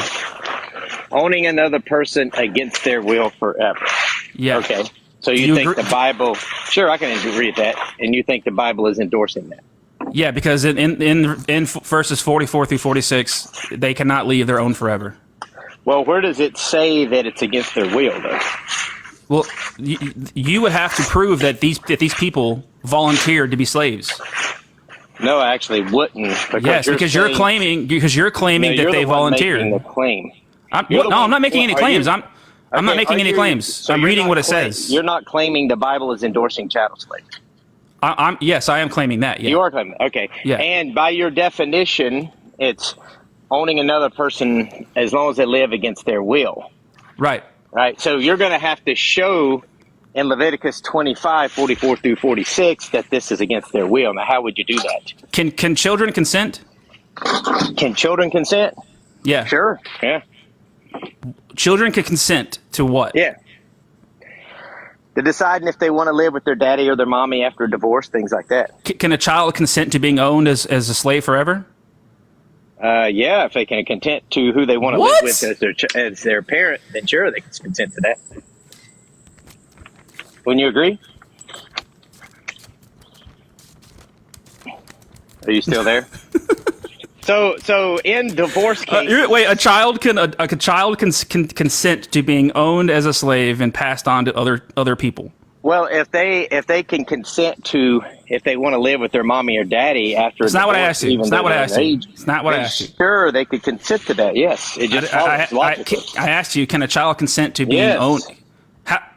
Owning another person against their will forever. Yeah. Okay. So you think the Bible? Sure, I can agree with that. And you think the Bible is endorsing that? Yeah, because in verses 44 through 46, they cannot leave their own forever. Well, where does it say that it's against their will, though? Well, you would have to prove that these people volunteered to be slaves. No, I actually wouldn't. Because you're claiming that they volunteered. Making the claim. I'm not making any claims. I'm not making any claims. So I'm reading what it says. You're not claiming the Bible is endorsing chattel slavery. Yes, I am claiming that. Yeah. You are claiming that. Okay. Yeah. And by your definition, it's owning another person as long as they live against their will. Right. Right. So you're going to have to show in Leviticus 25, 44 through 46 that this is against their will. Now, how would you do that? Can children consent? Can children consent? Yeah. Sure. Yeah. Children can consent to what? Yeah. To deciding if they want to live with their daddy or their mommy after a divorce, things like that. Can a child consent to being owned as a slave forever? Yeah, if they can consent to who they want to live with as their parent, then sure, they can consent to that. Wouldn't you agree? Are you still there? So in divorce cases, wait, a child can consent to being owned as a slave and passed on to other people. Well, if they can consent to if they want to live with their mommy or daddy after it's not what I asked you. It's not what I asked you. It's not what I asked you. Sure, they could consent to that. Yes, it just follows logically. I asked you, can a child consent to being owned?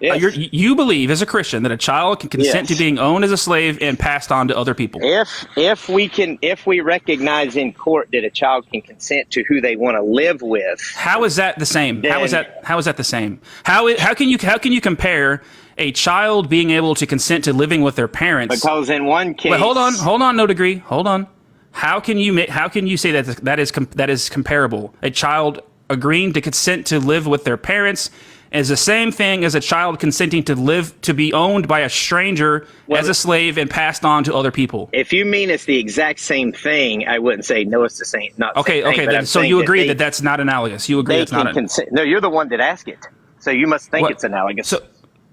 Yes. You believe as a Christian that a child can consent to being owned as a slave and passed on to other people. If we recognize in court that a child can consent to who they want to live with, how is that the same? How is that the same? How can you compare a child being able to consent to living with their parents? Because in one case, wait, hold on, no degree, hold on. How can you say that is comparable? A child agreeing to consent to live with their parents is the same thing as a child consenting to be owned by a stranger as a slave and passed on to other people. If you mean it's the exact same thing, I wouldn't say no. It's the same. Not the same thing, then, so you agree that that's not analogous. You agree that's not. No, you're the one that asked it, so you must think it's analogous. So,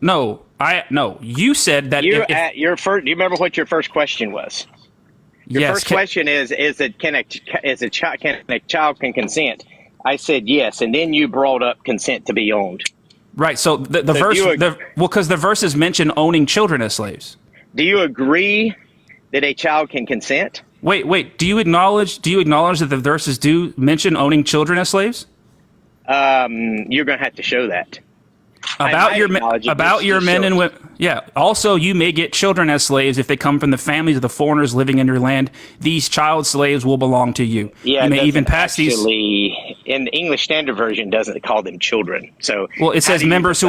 no. You said that. Your first. Do you remember what your first question was? Your first question is that can a child consent? I said yes, and then you brought up consent to be owned. Right. So the verse, because the verses mention owning children as slaves. Do you agree that a child can consent? Wait. Do you acknowledge that the verses do mention owning children as slaves? You're going to have to show that. About your men and women. Yeah. Also, you may get children as slaves if they come from the families of the foreigners living in your land. These child slaves will belong to you. Yeah, you may even pass these. In the English Standard Version, doesn't call them children. So it says members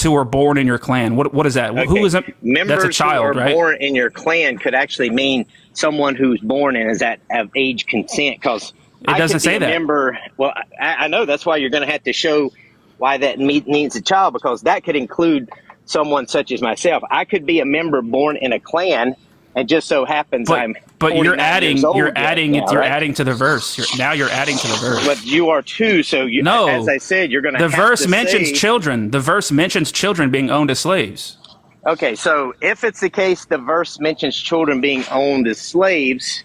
who are born in your clan. What is that? Okay. Who is it? That's a child, who are born in your clan could actually mean someone who's born and is of age consent. Because it doesn't say that. Well, I know that's why you're going to have to show why that means a child, because that could include someone such as myself. I could be a member born in a clan, and just so happens I'm. But you're adding to the verse. Now you're adding to the verse. But you are too. So as I said, you're going to. The verse mentions children. The verse mentions children being owned as slaves. Okay, so if it's the case, the verse mentions children being owned as slaves,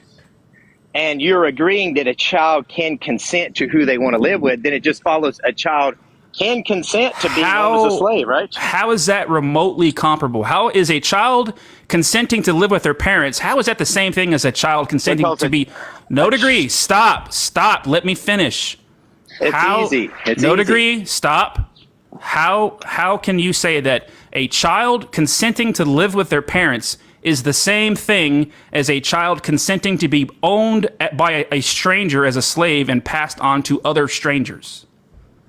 and you're agreeing that a child can consent to who they want to live with, then it just follows a child can consent to being owned as a slave, right? How is that remotely comparable? How is a child consenting to live with their parents? How is that the same thing as a child consenting to be... No degree. Stop. Let me finish. It's easy. No degree. Stop. How can you say that a child consenting to live with their parents is the same thing as a child consenting to be owned by a stranger as a slave and passed on to other strangers?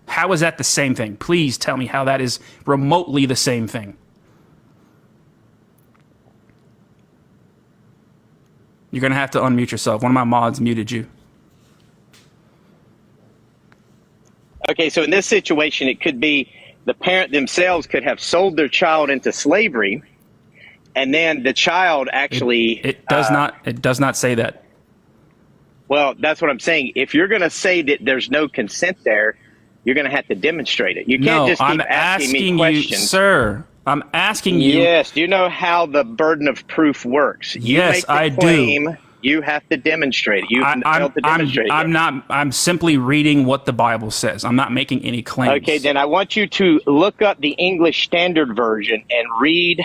How is that the same thing? Please tell me how that is remotely the same thing. You're going to have to unmute yourself. One of my mods muted you. Okay, so in this situation, it could be the parent themselves could have sold their child into slavery, and then the child actually It does not say that. Well, that's what I'm saying. If you're going to say that there's no consent there, you're going to have to demonstrate it. You can't just keep I'm asking me asking questions. you, sir. I'm asking you. Yes. Do you know how the burden of proof works? You Yes, make the I claim, do. You have to demonstrate it. You failed to demonstrate it. I'm simply reading what the Bible says. I'm not making any claims. Okay, then I want you to look up the English Standard Version and read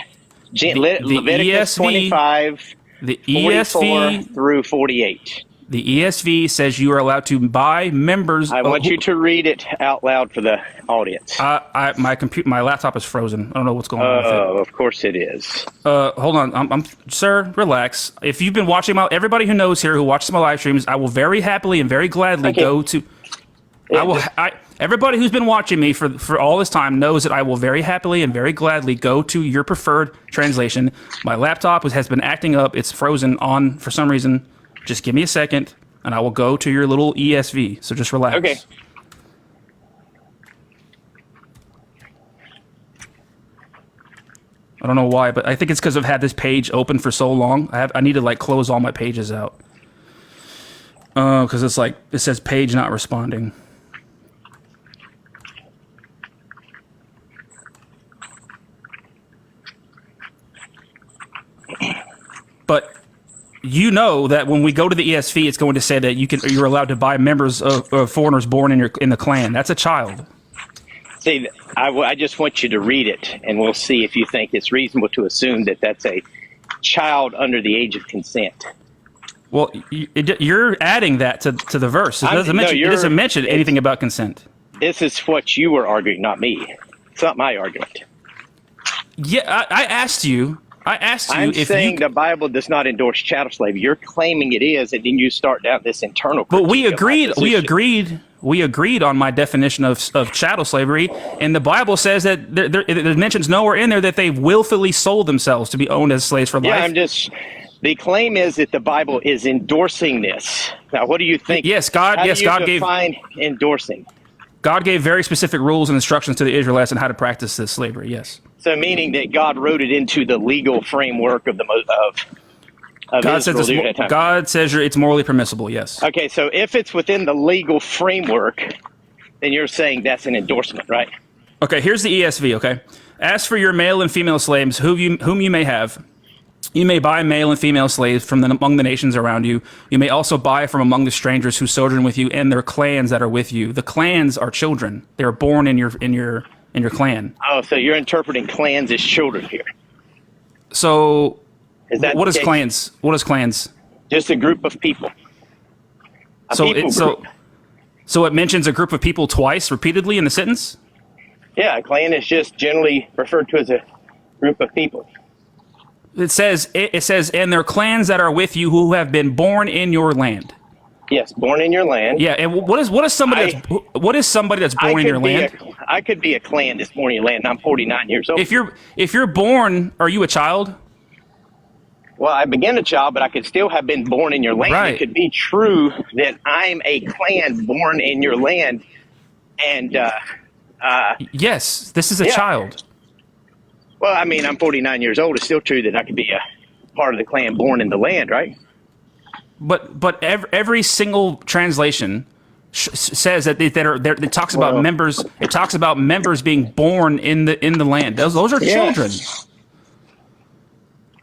Leviticus ESV, 25, the 44 ESV through 48. The ESV says you are allowed to buy members. I want you to read it out loud for the audience. My laptop is frozen. I don't know what's going on with it. Oh, of course it is. Hold on, sir, relax. If you've been watching everybody who knows here who watches my live streams, I will very happily and very gladly go to. Everybody who's been watching me for all this time knows that I will very happily and very gladly go to your preferred translation. My laptop has been acting up. It's frozen on for some reason. Just give me a second, and I will go to your little ESV. So just relax. Okay. I don't know why, but I think it's because I've had this page open for so long. I need to like close all my pages out. Because it says page not responding. But you know that when we go to the ESV, it's going to say that you're allowed to buy members of foreigners born in the clan. That's a child. See, I just want you to read it, and we'll see if you think it's reasonable to assume that that's a child under the age of consent. Well, you're adding that to the verse. It doesn't mention anything about consent. This is what you were arguing, not me. It's not my argument. Yeah, I asked you. I'm saying the Bible does not endorse chattel slavery. You're claiming it is, and then you start down this internal. But we agreed on my definition of chattel slavery, and the Bible says that it mentions nowhere in there that they willfully sold themselves to be owned as slaves for life. Yeah, the claim is that the Bible is endorsing this. Now, what do you think? Yes, God. How Yes, do you God define endorsing. God gave very specific rules and instructions to the Israelites on how to practice this slavery. Yes. So, meaning that God wrote it into the legal framework of God says God says it's morally permissible. Yes. Okay, so if it's within the legal framework, then you're saying that's an endorsement, right? Okay. Here's the ESV. Okay. As for your male and female slaves, whom you may have, you may buy male and female slaves from among the nations around you. You may also buy from among the strangers who sojourn with you and their clans that are with you. The clans are children. They are born in your clan. Oh, so you're interpreting clans as children here. So, what is okay? clans? What is clans? Just a group of people. So it mentions a group of people twice, repeatedly in the sentence? Yeah, a clan is just generally referred to as a group of people. It says, and their clans that are with you who have been born in your land. Yes, born in your land. Yeah, and what is somebody that's born in your land? I could be a clan that's born in your land, and I'm 49 years old. If you're born, are you a child? Well, I began a child, but I could still have been born in your land. Right. It could be true that I'm a clan born in your land, and yes, this is a child. Well, I mean, I'm 49 years old. It's still true that I could be a part of the clan born in the land, right? But every single translation says that it talks about members. It talks about members being born in the land. Those are children.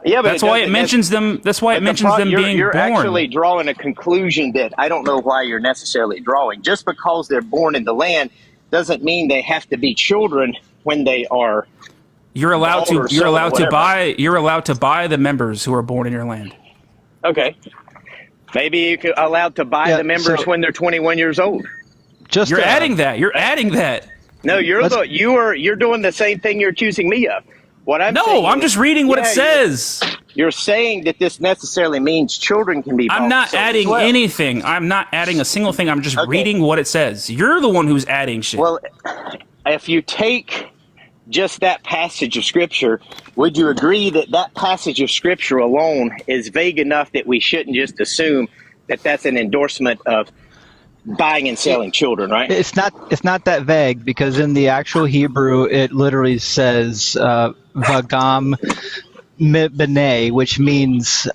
Yeah, but that's why it mentions them. That's why it mentions them being born. You're actually drawing a conclusion that I don't know why you're necessarily drawing. Just because they're born in the land doesn't mean they have to be children when they are. You're allowed to buy the members who are born in your land. Okay. Maybe you're allowed to buy the members when they're 21 years old. You're adding that. You're adding that. No, you're doing the same thing you're accusing me of. I'm just reading what it says. You're saying that this necessarily means children can be bought. I'm not adding anything. I'm not adding a single thing. I'm just reading what it says. You're the one who's adding shit. Well, if you take just that passage of Scripture, would you agree that that passage of Scripture alone is vague enough that we shouldn't just assume that that's an endorsement of buying and selling children, right? It's not that vague, because in the actual Hebrew it literally says vagam b'nei, which means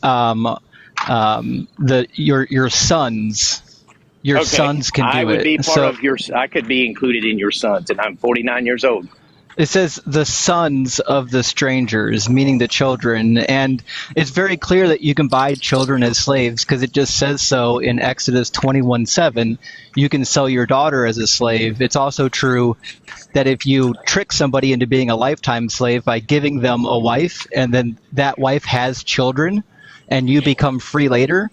your sons. Your sons can do it. I would be part of your. I could be included in your sons, and I'm 49 years old. It says the sons of the strangers, meaning the children. And it's very clear that you can buy children as slaves, because it just says so in Exodus 21:7. You can sell your daughter as a slave. It's also true that if you trick somebody into being a lifetime slave by giving them a wife, and then that wife has children, and you become free later,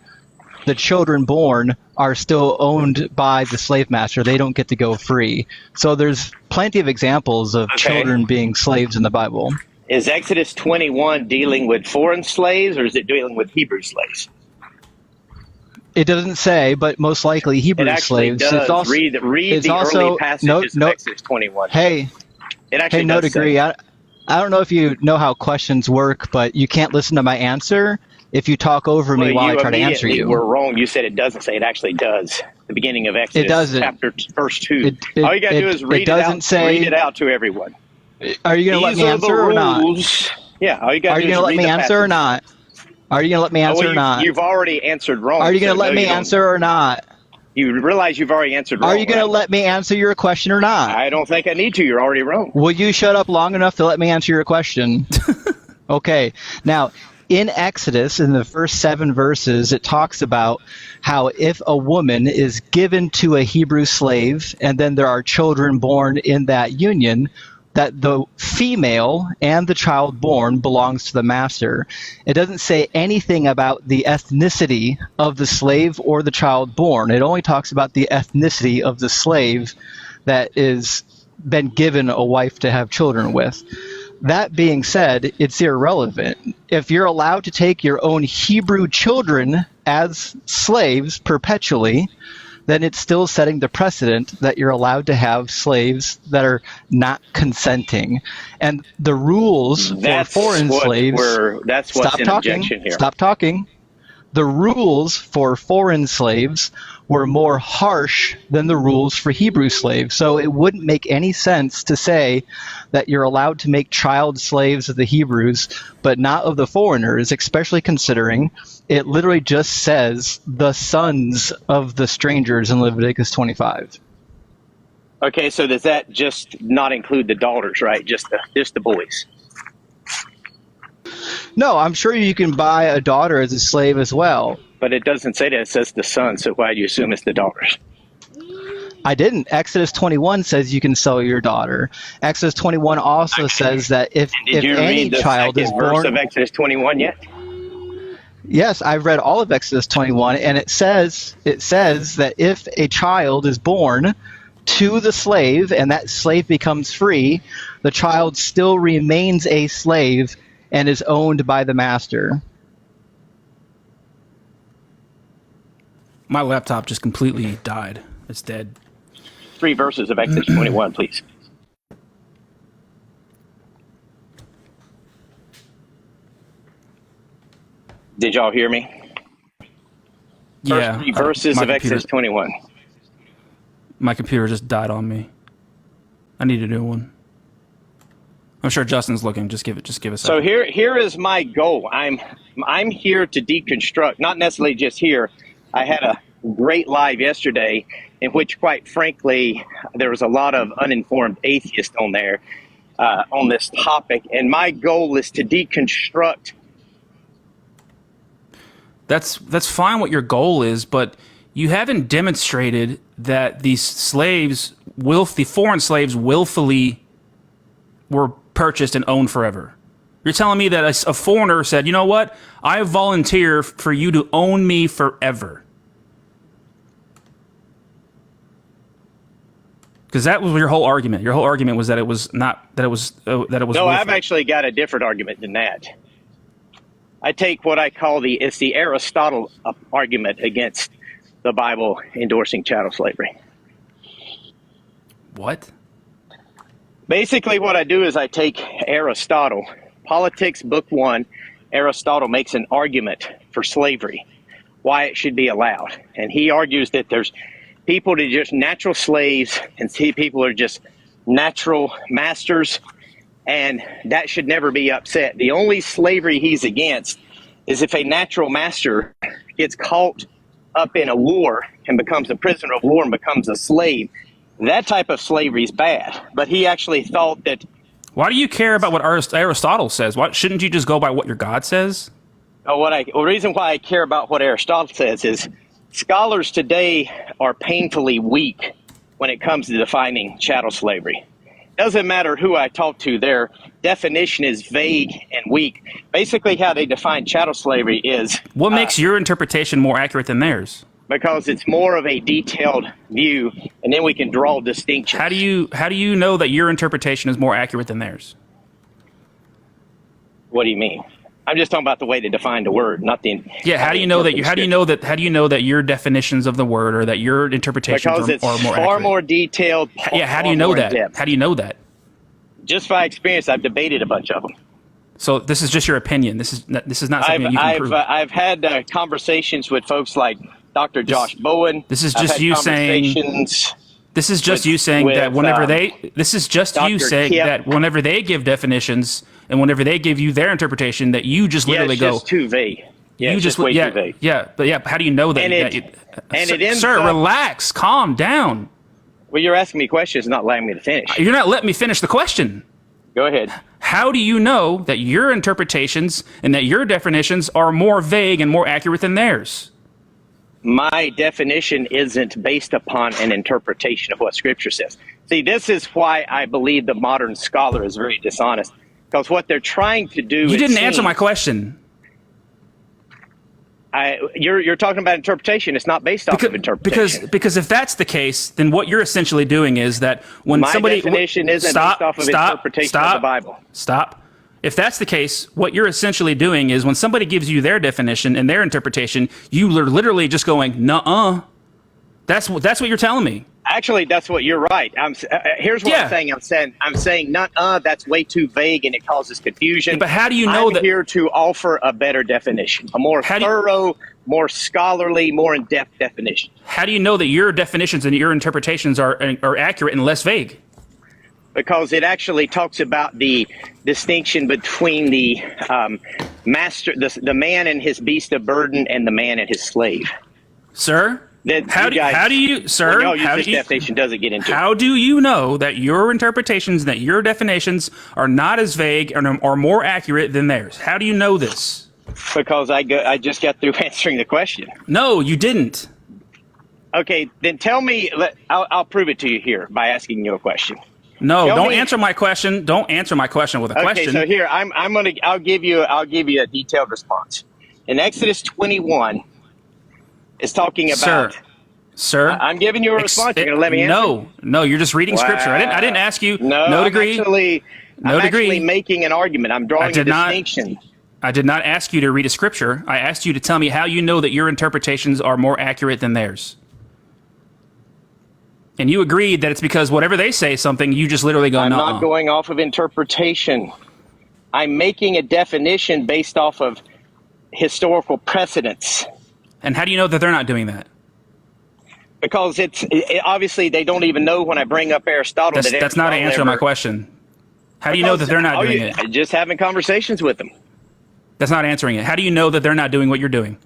the children born are still owned by the slave master. They don't get to go free. So there's plenty of examples of children being slaves in the Bible. Is Exodus 21 dealing with foreign slaves, or is it dealing with Hebrew slaves? It doesn't say, but most likely Hebrew slaves. Does. It's also, read it's the also, early passages of Exodus 21. Hey, no degree. I don't know if you know how questions work, but you can't listen to my answer if you talk over me while I try to answer you. We're wrong. You said it doesn't say. It actually does. The beginning of Exodus, verse 2. All you got to do is read it out. Read it out to everyone. Are you going to let me answer or not? Yeah. All you got to do is read the passage. Are you going to let me answer or not? Are you going to let me answer or not? You've already answered wrong. Are you going to let me answer or not? You realize you've already answered wrong. Are you going to let me answer your question or not? I don't think I need to. You're already wrong. Will you shut up long enough to let me answer your question? Okay. Now, in Exodus, in the first 7 verses, it talks about how if a woman is given to a Hebrew slave and then there are children born in that union, that the female and the child born belongs to the master. It doesn't say anything about the ethnicity of the slave or the child born. It only talks about the ethnicity of the slave that is been given a wife to have children with. That being said, it's irrelevant. If you're allowed to take your own Hebrew children as slaves perpetually, then it's still setting the precedent that you're allowed to have slaves that are not consenting. And the rules for foreign slaves... That's what's in objection here. Stop talking. The rules for foreign slaves were more harsh than the rules for Hebrew slaves. So it wouldn't make any sense to say that you're allowed to make child slaves of the Hebrews, but not of the foreigners, especially considering it literally just says the sons of the strangers in Leviticus 25. Okay, so does that just not include the daughters, right? Just the boys? No, I'm sure you can buy a daughter as a slave as well. But it doesn't say that. It says the son, so why do you assume it's the daughters? I didn't. Exodus 21 says you can sell your daughter. Exodus 21 also says that if any child is born... verse of Exodus 21 yet? Yes, I've read all of Exodus 21, and it says that if a child is born to the slave and that slave becomes free, the child still remains a slave and is owned by the master. My laptop just completely died. It's dead. 3 verses of Exodus 21, please. Did y'all hear me? Yeah. First 3 verses of Exodus 21. My computer just died on me. I need a new one. I'm sure Justin's looking. Just give it a second. So here is my goal. I'm here to deconstruct, not necessarily just here. I had a great live yesterday in which, quite frankly, there was a lot of uninformed atheists on there on this topic, and my goal is to deconstruct. That's fine what your goal is, but you haven't demonstrated that these slaves, the foreign slaves, willfully were purchased and owned forever. You're telling me that a foreigner said, you know what, I volunteer for you to own me forever. Because that was your whole argument. Your whole argument was that it was not, that it was No, willful. I've actually got a different argument than that. I take what I call the Aristotle argument against the Bible endorsing chattel slavery. What? Basically, what I do is I take Aristotle, Politics, Book 1. Aristotle makes an argument for slavery, why it should be allowed. And he argues that there's people that are just natural slaves and people are just natural masters, and that should never be upset. The only slavery he's against is if a natural master gets caught up in a war and becomes a prisoner of war and becomes a slave. That type of slavery is bad. But he actually thought that... Why do you care about what Aristotle says? Why shouldn't you just go by what your God says? The reason why I care about what Aristotle says is scholars today are painfully weak when it comes to defining chattel slavery. Doesn't matter who I talk to, their definition is vague and weak. Basically, how they define chattel slavery is... What makes your interpretation more accurate than theirs? Because it's more of a detailed view, and then we can draw distinctions. How do you know that your interpretation is more accurate than theirs? What do you mean? I'm just talking about the way they define the word, not the... Yeah, how do you know that your definitions of the word or that your interpretations are more accurate? Because it's far more detailed. Yeah, how do you know that? How do you know that? Just by experience, I've debated a bunch of them. So this is just your opinion. This is not something that you can prove. I've had conversations with folks like Dr. Josh Bowen. This is just you saying. This is just you saying that whenever that whenever they give definitions and whenever they give you their interpretation, that you just literally go. It's just too vague. Yeah, it's just way too vague. Yeah, but how do you know that? Sir, relax, calm down. Well, you're asking me questions, not allowing me to finish. You're not letting me finish the question. Go ahead. How do you know that your interpretations and that your definitions are more vague and more accurate than theirs? My definition isn't based upon an interpretation of what Scripture says. See, this is why I believe the modern scholar is very dishonest. Because what they're trying to do... You didn't answer my question. You're talking about interpretation. It's not based off of interpretation. Because if that's the case, then what you're essentially doing is that when my somebody... definition isn't based off of interpretation of the Bible. Stop. If that's the case, what you're essentially doing is when somebody gives you their definition and their interpretation, you are literally just going, nuh-uh. That's what you're telling me. Actually, that's what you're right. Here's what I'm saying, nuh-uh, that's way too vague and it causes confusion. But how do you know I'm here to offer a better definition, a more thorough, more scholarly, more in-depth definition. How do you know that your definitions and your interpretations are accurate and less vague? Because it actually talks about the distinction between the master, the man and his beast of burden, and the man and his slave. Sir, how do you definition doesn't get into. How do you know that your interpretations, that your definitions are not as vague or more accurate than theirs? How do you know this? Because I just got through answering the question. No, you didn't. Okay, then tell me. I'll prove it to you here by asking you a question. No, don't answer my question. Don't answer my question with a question. Okay, so here I'll give you a detailed response. In Exodus 21, it's talking about. Sir, I'm giving you a response. You're gonna let me answer? No, you're just reading scripture. I didn't ask you. No degree. I'm actually making an argument. I'm drawing a distinction. I did not ask you to read a scripture. I asked you to tell me how you know that your interpretations are more accurate than theirs. And you agreed that it's because whatever they say something, you just literally go, I'm not going off of interpretation. I'm making a definition based off of historical precedents. And how do you know that they're not doing that? Because obviously they don't even know when I bring up Aristotle. That's not an answer to my question. How do you know that they're not doing it? Just having conversations with them. That's not answering it. How do you know that they're not doing what you're doing?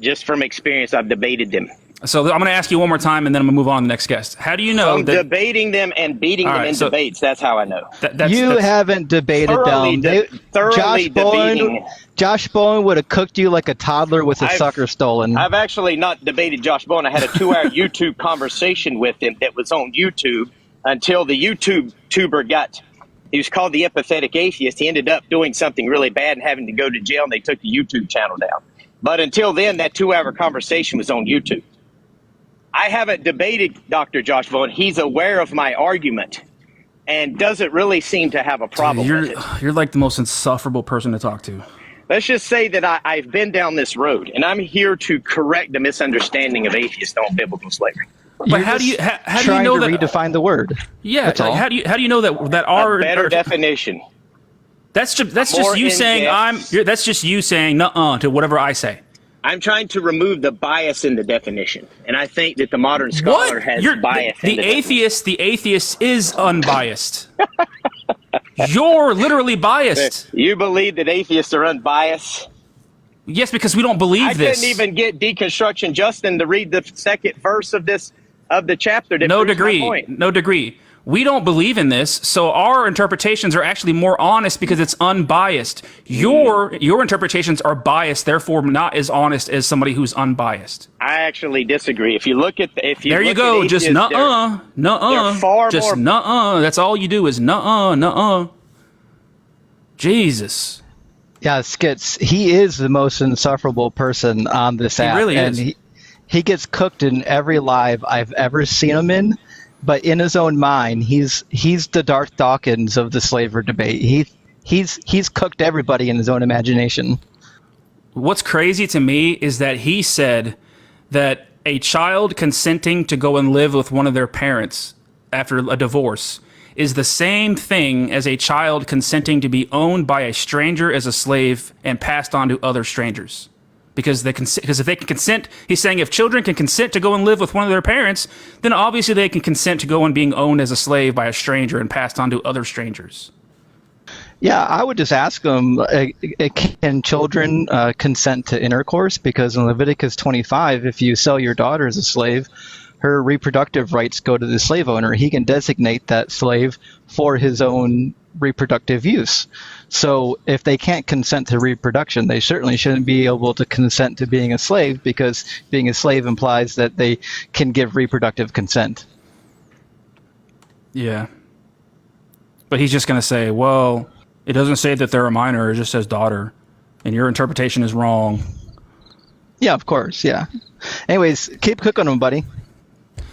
Just from experience, I've debated them. So I'm going to ask you one more time, and then I'm going to move on to the next guest. How do you know that... debating them and beating them in debates, that's how I know. You haven't debated them. Josh Bowen would have cooked you like a toddler with a sucker stolen. I've actually not debated Josh Bowen. I had a 2-hour YouTube conversation with him that was on YouTube until the YouTuber he was called the empathetic atheist. He ended up doing something really bad and having to go to jail, and they took the YouTube channel down. But until then, that 2-hour conversation was on YouTube. I haven't debated Dr. Josh Bowen. He's aware of my argument and doesn't really seem to have a problem with it. You're like the most insufferable person to talk to. Let's just say that I've been down this road, and I'm here to correct the misunderstanding of atheists on biblical slavery. But how do you know that? Redefine the word. Yeah, That's all. how do you know that our better definition. That's just you saying that's just you saying nuh-uh to whatever I say. I'm trying to remove the bias in the definition, and I think that the modern scholar has bias. The atheist is unbiased. You're literally biased. You believe that atheists are unbiased? Yes, because we don't believe this. I couldn't even get Deconstruction Justin to read the second verse of the chapter. No degree. We don't believe in this, so our interpretations are actually more honest because it's unbiased. Your interpretations are biased, therefore not as honest as somebody who's unbiased. I actually disagree. If you look at there you go, just nuh-uh. Just nuh-uh. That's all you do is nuh-uh. Jesus. Yeah, Skits, he is the most insufferable person on this app. He really is. And he gets cooked in every live I've ever seen him in. But in his own mind, he's the Darth Dawkins of the slavery debate. He's cooked everybody in his own imagination. What's crazy to me is that he said that a child consenting to go and live with one of their parents after a divorce is the same thing as a child consenting to be owned by a stranger as a slave and passed on to other strangers. Because if they can consent, he's saying if children can consent to go and live with one of their parents, then obviously they can consent to go and being owned as a slave by a stranger and passed on to other strangers. Yeah, I would just ask them, can children consent to intercourse? Because in Leviticus 25, if you sell your daughter as a slave, her reproductive rights go to the slave owner. He can designate that slave for his own reproductive use. So if they can't consent to reproduction, they certainly shouldn't be able to consent to being a slave, because being a slave implies that they can give reproductive consent. Yeah. But he's just going to say, well, it doesn't say that they're a minor, it just says daughter, and your interpretation is wrong. Yeah, of course, yeah. Anyways, keep cooking them, buddy.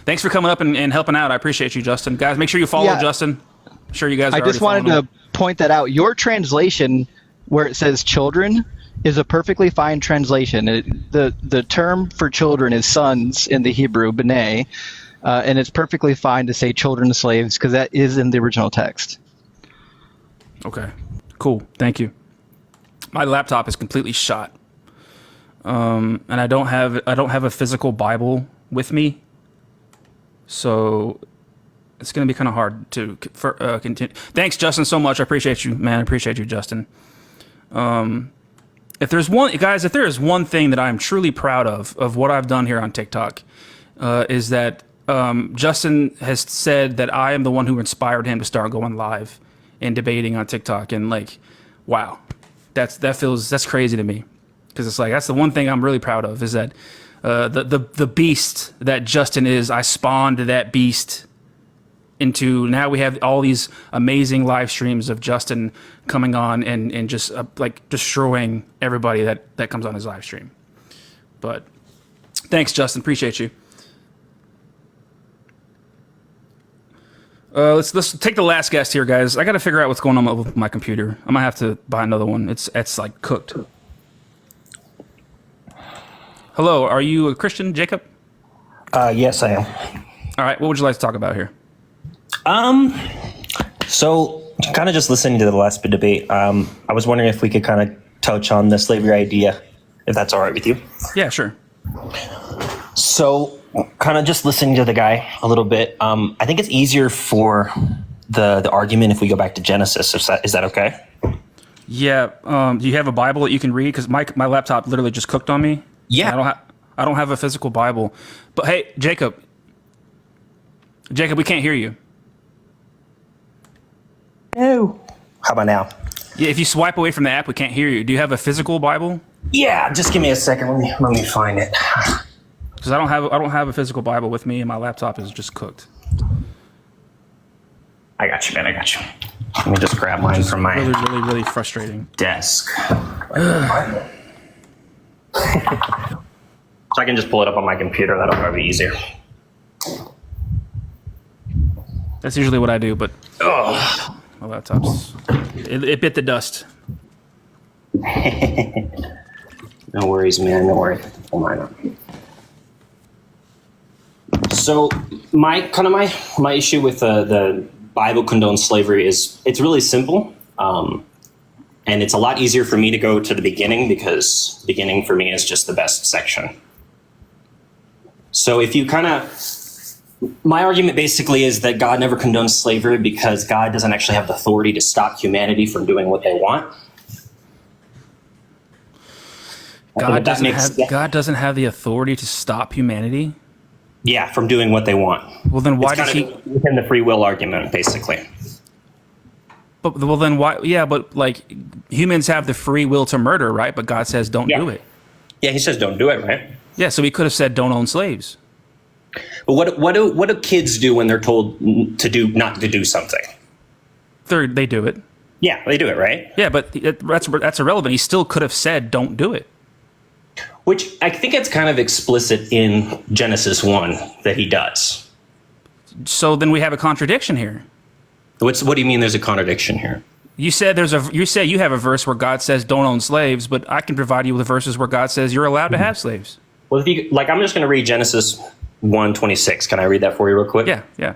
Thanks for coming up and helping out. I appreciate you, Justin. Guys, make sure you follow Justin. I'm sure you guys are I just wanted to point that out. Your translation, where it says children, is a perfectly fine translation. The term for children is sons in the Hebrew, b'nai, and it's perfectly fine to say children slaves because that is in the original text. Okay, cool. Thank you. My laptop is completely shot, and I don't have a physical Bible with me, so it's going to be kind of hard to continue. Thanks, Justin, so much. I appreciate you, man. I appreciate you, Justin. If there is one thing that I'm truly proud of what I've done here on TikTok, is that Justin has said that I am the one who inspired him to start going live and debating on TikTok. And like, wow, that's crazy to me, because it's like that's the one thing I'm really proud of, is that the beast that Justin is. I spawned that beast into, now we have all these amazing live streams of Justin coming on and just like destroying everybody that comes on his live stream. But thanks, Justin. Appreciate you. Let's take the last guest here, guys. I got to figure out what's going on with my computer. I might have to buy another one. It's like cooked. Hello, are you a Christian, Jacob? Yes, I am. All right, what would you like to talk about here? So kind of just listening to the last bit debate, I was wondering if we could kind of touch on the slavery idea, if that's all right with you. Yeah, sure. So kind of just listening to the guy a little bit, I think it's easier for the argument if we go back to Genesis. Is that okay? Yeah. Do you have a Bible that you can read? Because my laptop literally just cooked on me. Yeah. I don't have a physical Bible. But hey, Jacob, we can't hear you. No. How about now? Yeah, if you swipe away from the app, we can't hear you. Do you have a physical Bible? Yeah, just give me a second. Let me find it. Because I don't have a physical Bible with me, and my laptop is just cooked. I got you, man. I got you. Let me just grab mine from my really frustrating desk. So I can just pull it up on my computer. That'll probably be easier. That's usually what I do, but my laptop's it bit the dust. No worries, man. No worries. Pull mine up. So my issue with the Bible condones slavery is it's really simple, and it's a lot easier for me to go to the beginning because the beginning for me is just the best section. So if you my argument basically is that God never condones slavery because God doesn't actually have the authority to stop humanity from doing what they want. God doesn't have the authority to stop humanity? Yeah, from doing what they want. Well, then why it's does he... within the free will argument, basically. But well, then why... Yeah, but like humans have the free will to murder, right? But God says don't do it. Yeah, he says don't do it, right? Yeah, so he could have said don't own slaves. But what do kids do when they're told not to do something? They do it. Yeah, they do it, right? Yeah, but that's irrelevant. He still could have said don't do it. Which I think it's kind of explicit in Genesis 1 that he does. So then we have a contradiction here. What do you mean there's a contradiction here? You said you have a verse where God says don't own slaves, but I can provide you with verses where God says you're allowed to have slaves. Well, I'm just going to read Genesis 1:26. Can I read that for you real quick? Yeah.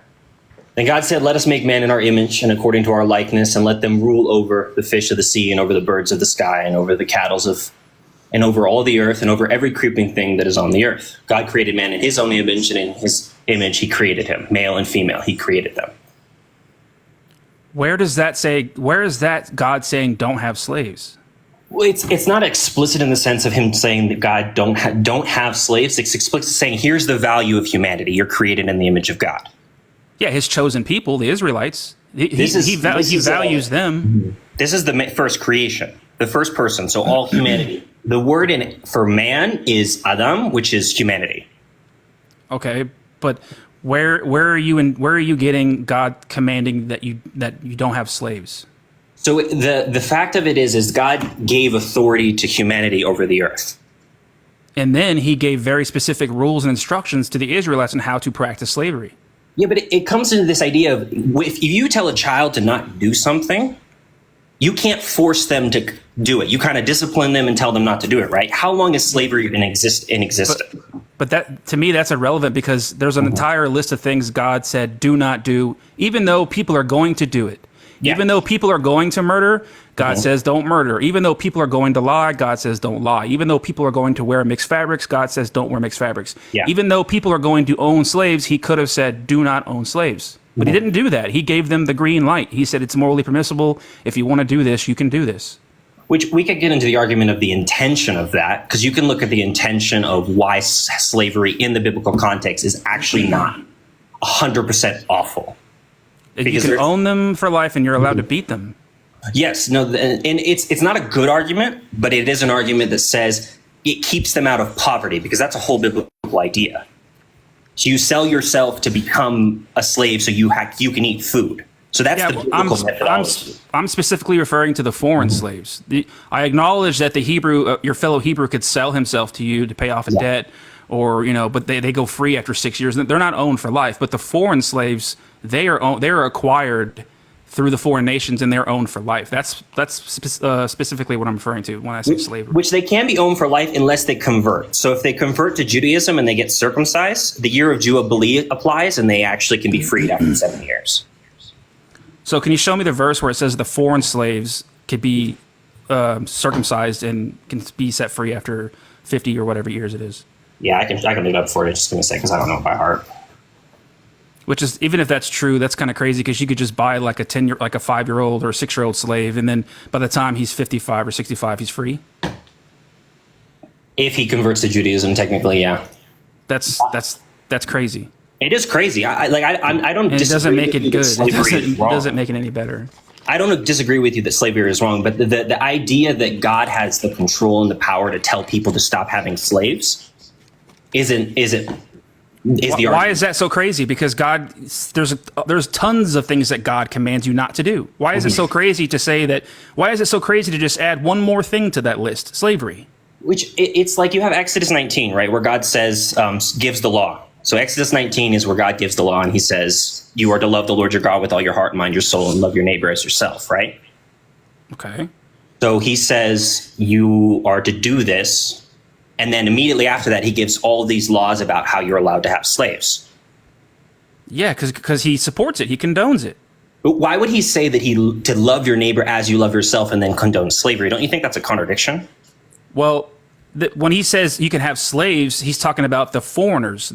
And God said, "Let us make man in our image and according to our likeness, and let them rule over the fish of the sea and over the birds of the sky and over the cattle and over all the earth and over every creeping thing that is on the earth." God created man in his own image, and in his image he created him, male and female. He created them. Where is that God saying don't have slaves? Well, it's not explicit in the sense of him saying that God don't have slaves. It's explicit saying here's the value of humanity. You're created in the image of God. Yeah, his chosen people, the Israelites. He values them. This is the first creation, the first person. So all humanity. The word for man is Adam, which is humanity. Okay, but where are you getting God commanding that you don't have slaves? So the fact of it is God gave authority to humanity over the earth. And then he gave very specific rules and instructions to the Israelites on how to practice slavery. Yeah, but it comes into this idea of if you tell a child to not do something, you can't force them to do it. You kind of discipline them and tell them not to do it, right? How long has slavery been in existence? But that, to me, that's irrelevant because there's an entire list of things God said do not do, even though people are going to do it. Yeah. Even though people are going to murder, God says don't murder. Even though people are going to lie, God says don't lie. Even though people are going to wear mixed fabrics, God says don't wear mixed fabrics. Yeah. Even though people are going to own slaves, he could have said do not own slaves. But he didn't do that. He gave them the green light. He said it's morally permissible. If you want to do this, you can do this. Which we could get into the argument of the intention of that, because you can look at the intention of why slavery in the biblical context is actually not 100% awful. Because you can own them for life and you're allowed to beat them. Yes, no, and it's not a good argument, but it is an argument that says it keeps them out of poverty, because that's a whole biblical idea. So you sell yourself to become a slave so you can eat food. So that's the biblical methodology. I'm specifically referring to the foreign slaves. I acknowledge that the Hebrew, your fellow Hebrew, could sell himself to you to pay off a debt, or but they go free after 6 years. They're not owned for life. But the foreign slaves, they are acquired through the foreign nations and they're owned for life. That's specifically what I'm referring to when I say slavery. Which they can be owned for life unless they convert. So if they convert to Judaism and they get circumcised, the year of Jubilee applies and they actually can be freed after 7 years. So can you show me the verse where it says the foreign slaves could be circumcised and can be set free after 50 or whatever years it is? Yeah, I can look it up for you. Just going to say, because I don't know it by heart. Which is, even if that's true, that's kind of crazy, because you could just buy like a 5-year-old or a 6-year-old slave, and then by the time he's 55 or 65, he's free. If he converts to Judaism, technically, yeah. That's crazy. It is crazy. I don't. And it doesn't make it good. It doesn't make it any better. I don't disagree with you that slavery is wrong, but the idea that God has the control and the power to tell people to stop having slaves why is that so crazy? Because God, there's tons of things that God commands you not to do. Why is it so crazy to say that? Why is it so crazy to just add one more thing to that list? Slavery. Which it's like you have Exodus 19, right, where God says gives the law. So Exodus 19 is where God gives the law, and he says you are to love the Lord your God with all your heart, mind, your soul, and love your neighbor as yourself, right? Okay. So he says you are to do this. And then immediately after that, he gives all these laws about how you're allowed to have slaves. Yeah, because he supports it. He condones it. But why would he say that to love your neighbor as you love yourself and then condone slavery? Don't you think that's a contradiction? Well, when he says you can have slaves, he's talking about the foreigners.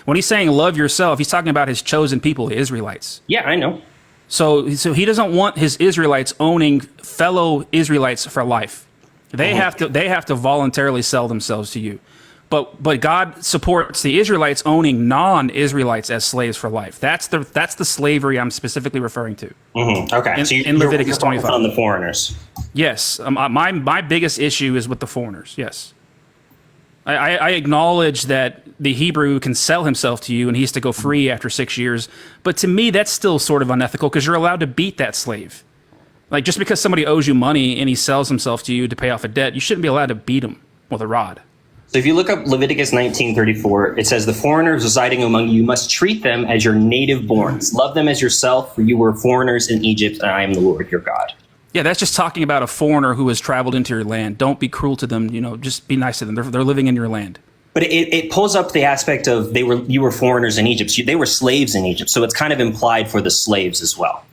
When he's saying love yourself, he's talking about his chosen people, the Israelites. Yeah, I know. So he doesn't want his Israelites owning fellow Israelites for life. They have to voluntarily sell themselves to you. But God supports the Israelites owning non-Israelites as slaves for life. That's the slavery I'm specifically referring to. Okay, so in Leviticus 25 on the foreigners. Yes, my biggest issue is with the foreigners. Yes, I acknowledge that the Hebrew can sell himself to you and he has to go free after 6 years. But to me, that's still sort of unethical because you're allowed to beat that slave. Like just because somebody owes you money and he sells himself to you to pay off a debt, you shouldn't be allowed to beat him with a rod. So if you look up Leviticus 19:34, it says, "The foreigners residing among you must treat them as your native borns. Love them as yourself, for you were foreigners in Egypt, and I am the Lord your God." Yeah, that's just talking about a foreigner who has traveled into your land. Don't be cruel to them. Just be nice to them. They're living in your land. But it pulls up the aspect of you were foreigners in Egypt. They were slaves in Egypt, so it's kind of implied for the slaves as well.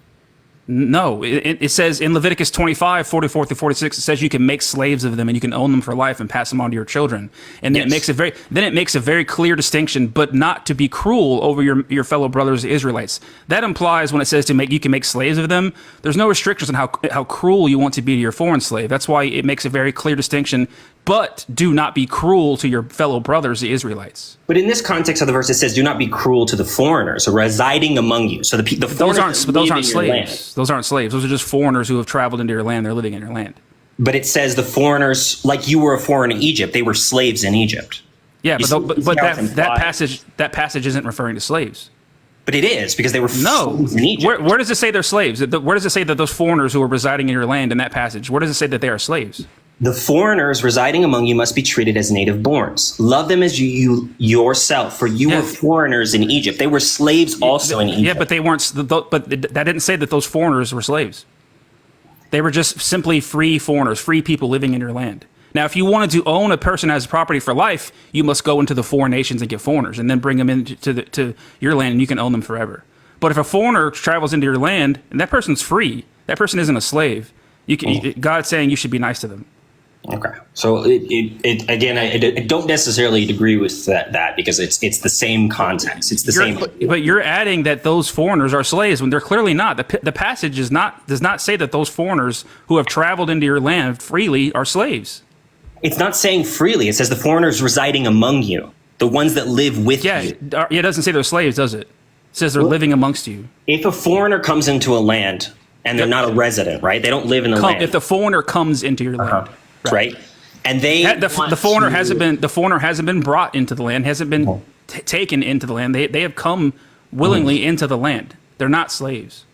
No, it says in Leviticus 25, 44 through 46, it says you can make slaves of them and you can own them for life and pass them on to your children. And then it makes a very clear distinction, but not to be cruel over your fellow brothers, the Israelites. That implies when it says you can make slaves of them, there's no restrictions on how cruel you want to be to your foreign slave. That's why it makes a very clear distinction. But do not be cruel to your fellow brothers, the Israelites. But in this context of the verse, it says, "Do not be cruel to the foreigners residing among you." So the those aren't slaves. Land. Those aren't slaves. Those are just foreigners who have traveled into your land. They're living in your land. But it says the foreigners, like you were a foreigner in Egypt, they were slaves in Egypt. Yeah, but that passage isn't referring to slaves. But it is, because they were slaves in Egypt. Where does it say they're slaves? Where does it say that those foreigners who are residing in your land in that passage, where does it say that they are slaves? The foreigners residing among you must be treated as native borns. Love them as you yourself, for you were foreigners in Egypt. They were slaves also in Egypt. Yeah, but they weren't. But that didn't say that those foreigners were slaves. They were just simply free foreigners, free people living in your land. Now, if you wanted to own a person as property for life, you must go into the foreign nations and get foreigners, and then bring them into your land, and you can own them forever. But if a foreigner travels into your land and that person's free, that person isn't a slave. God's saying you should be nice to them. Okay, so I don't necessarily agree with that because it's the same context. It's the same. But you're adding that those foreigners are slaves when they're clearly not. The passage does not say that those foreigners who have traveled into your land freely are slaves. It's not saying freely. It says the foreigners residing among you, the ones that live with you. Yeah, it doesn't say they're slaves, does it? It says they're living amongst you. If a foreigner comes into a land and they're not a resident, right? They don't live in the land. If the foreigner comes into your land. Right, and the foreigner hasn't been brought into the land, hasn't been taken into the land. They have come willingly into the land. They're not slaves.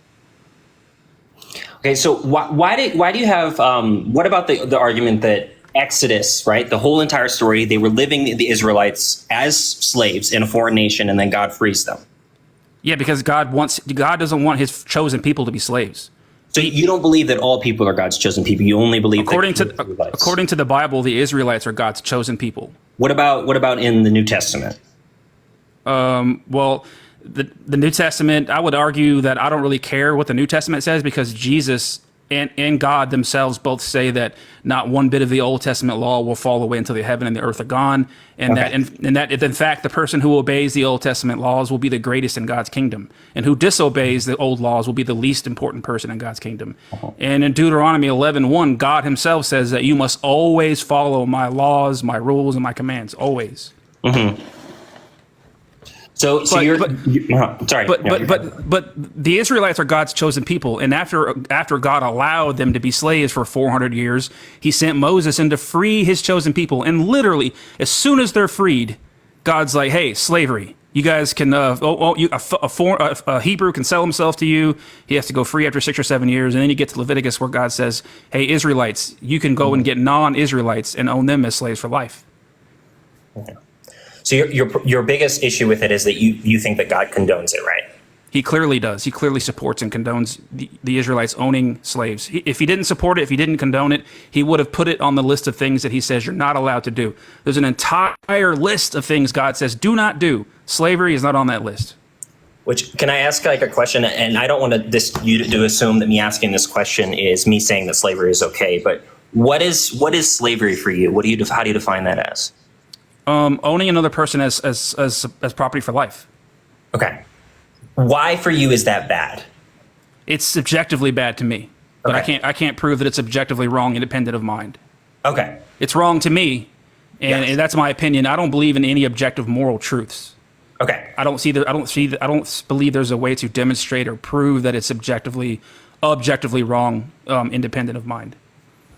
Okay, so why do you have? What about the argument that Exodus, right? The whole entire story, they were living, the Israelites, as slaves in a foreign nation, and then God frees them. Yeah, because God doesn't want His chosen people to be slaves. So you don't believe that all people are God's chosen people. You only believe according to the Bible, the Israelites are God's chosen people. What about in the New Testament? Well, the New Testament, I would argue that I don't really care what the New Testament says because Jesus and God themselves both say that not one bit of the Old Testament law will fall away until the heaven and the earth are gone, and that in fact the person who obeys the Old Testament laws will be the greatest in God's kingdom, and who disobeys the old laws will be the least important person in God's kingdom. And in Deuteronomy 11:1, God Himself says that you must always follow my laws, my rules, and my commands, always. But the Israelites are God's chosen people, and after God allowed them to be slaves for 400 years, He sent Moses in to free His chosen people. And literally, as soon as they're freed, God's like, "Hey, slavery! You guys can a Hebrew can sell himself to you. He has to go free after 6 or 7 years." And then you get to Leviticus, where God says, "Hey, Israelites, you can go and get non-Israelites and own them as slaves for life." Okay. So your biggest issue with it is that you think that God condones it, right? He clearly does. He clearly supports and condones the Israelites owning slaves. If He didn't support it, if He didn't condone it, He would have put it on the list of things that He says you're not allowed to do. There's an entire list of things God says do not do. Slavery is not on that list. Which, can I ask like a question? And I don't want you to assume that me asking this question is me saying that slavery is okay. But what is slavery for you? How do you define that as? Owning another person as property for life. Okay. Why for you is that bad? It's subjectively bad to me, but Okay. I can't prove that it's objectively wrong, independent of mind. Okay. It's wrong to me, and, Yes. and that's my opinion. I don't believe in any objective moral truths. Okay. I don't believe there's a way to demonstrate or prove that it's objectively wrong, independent of mind.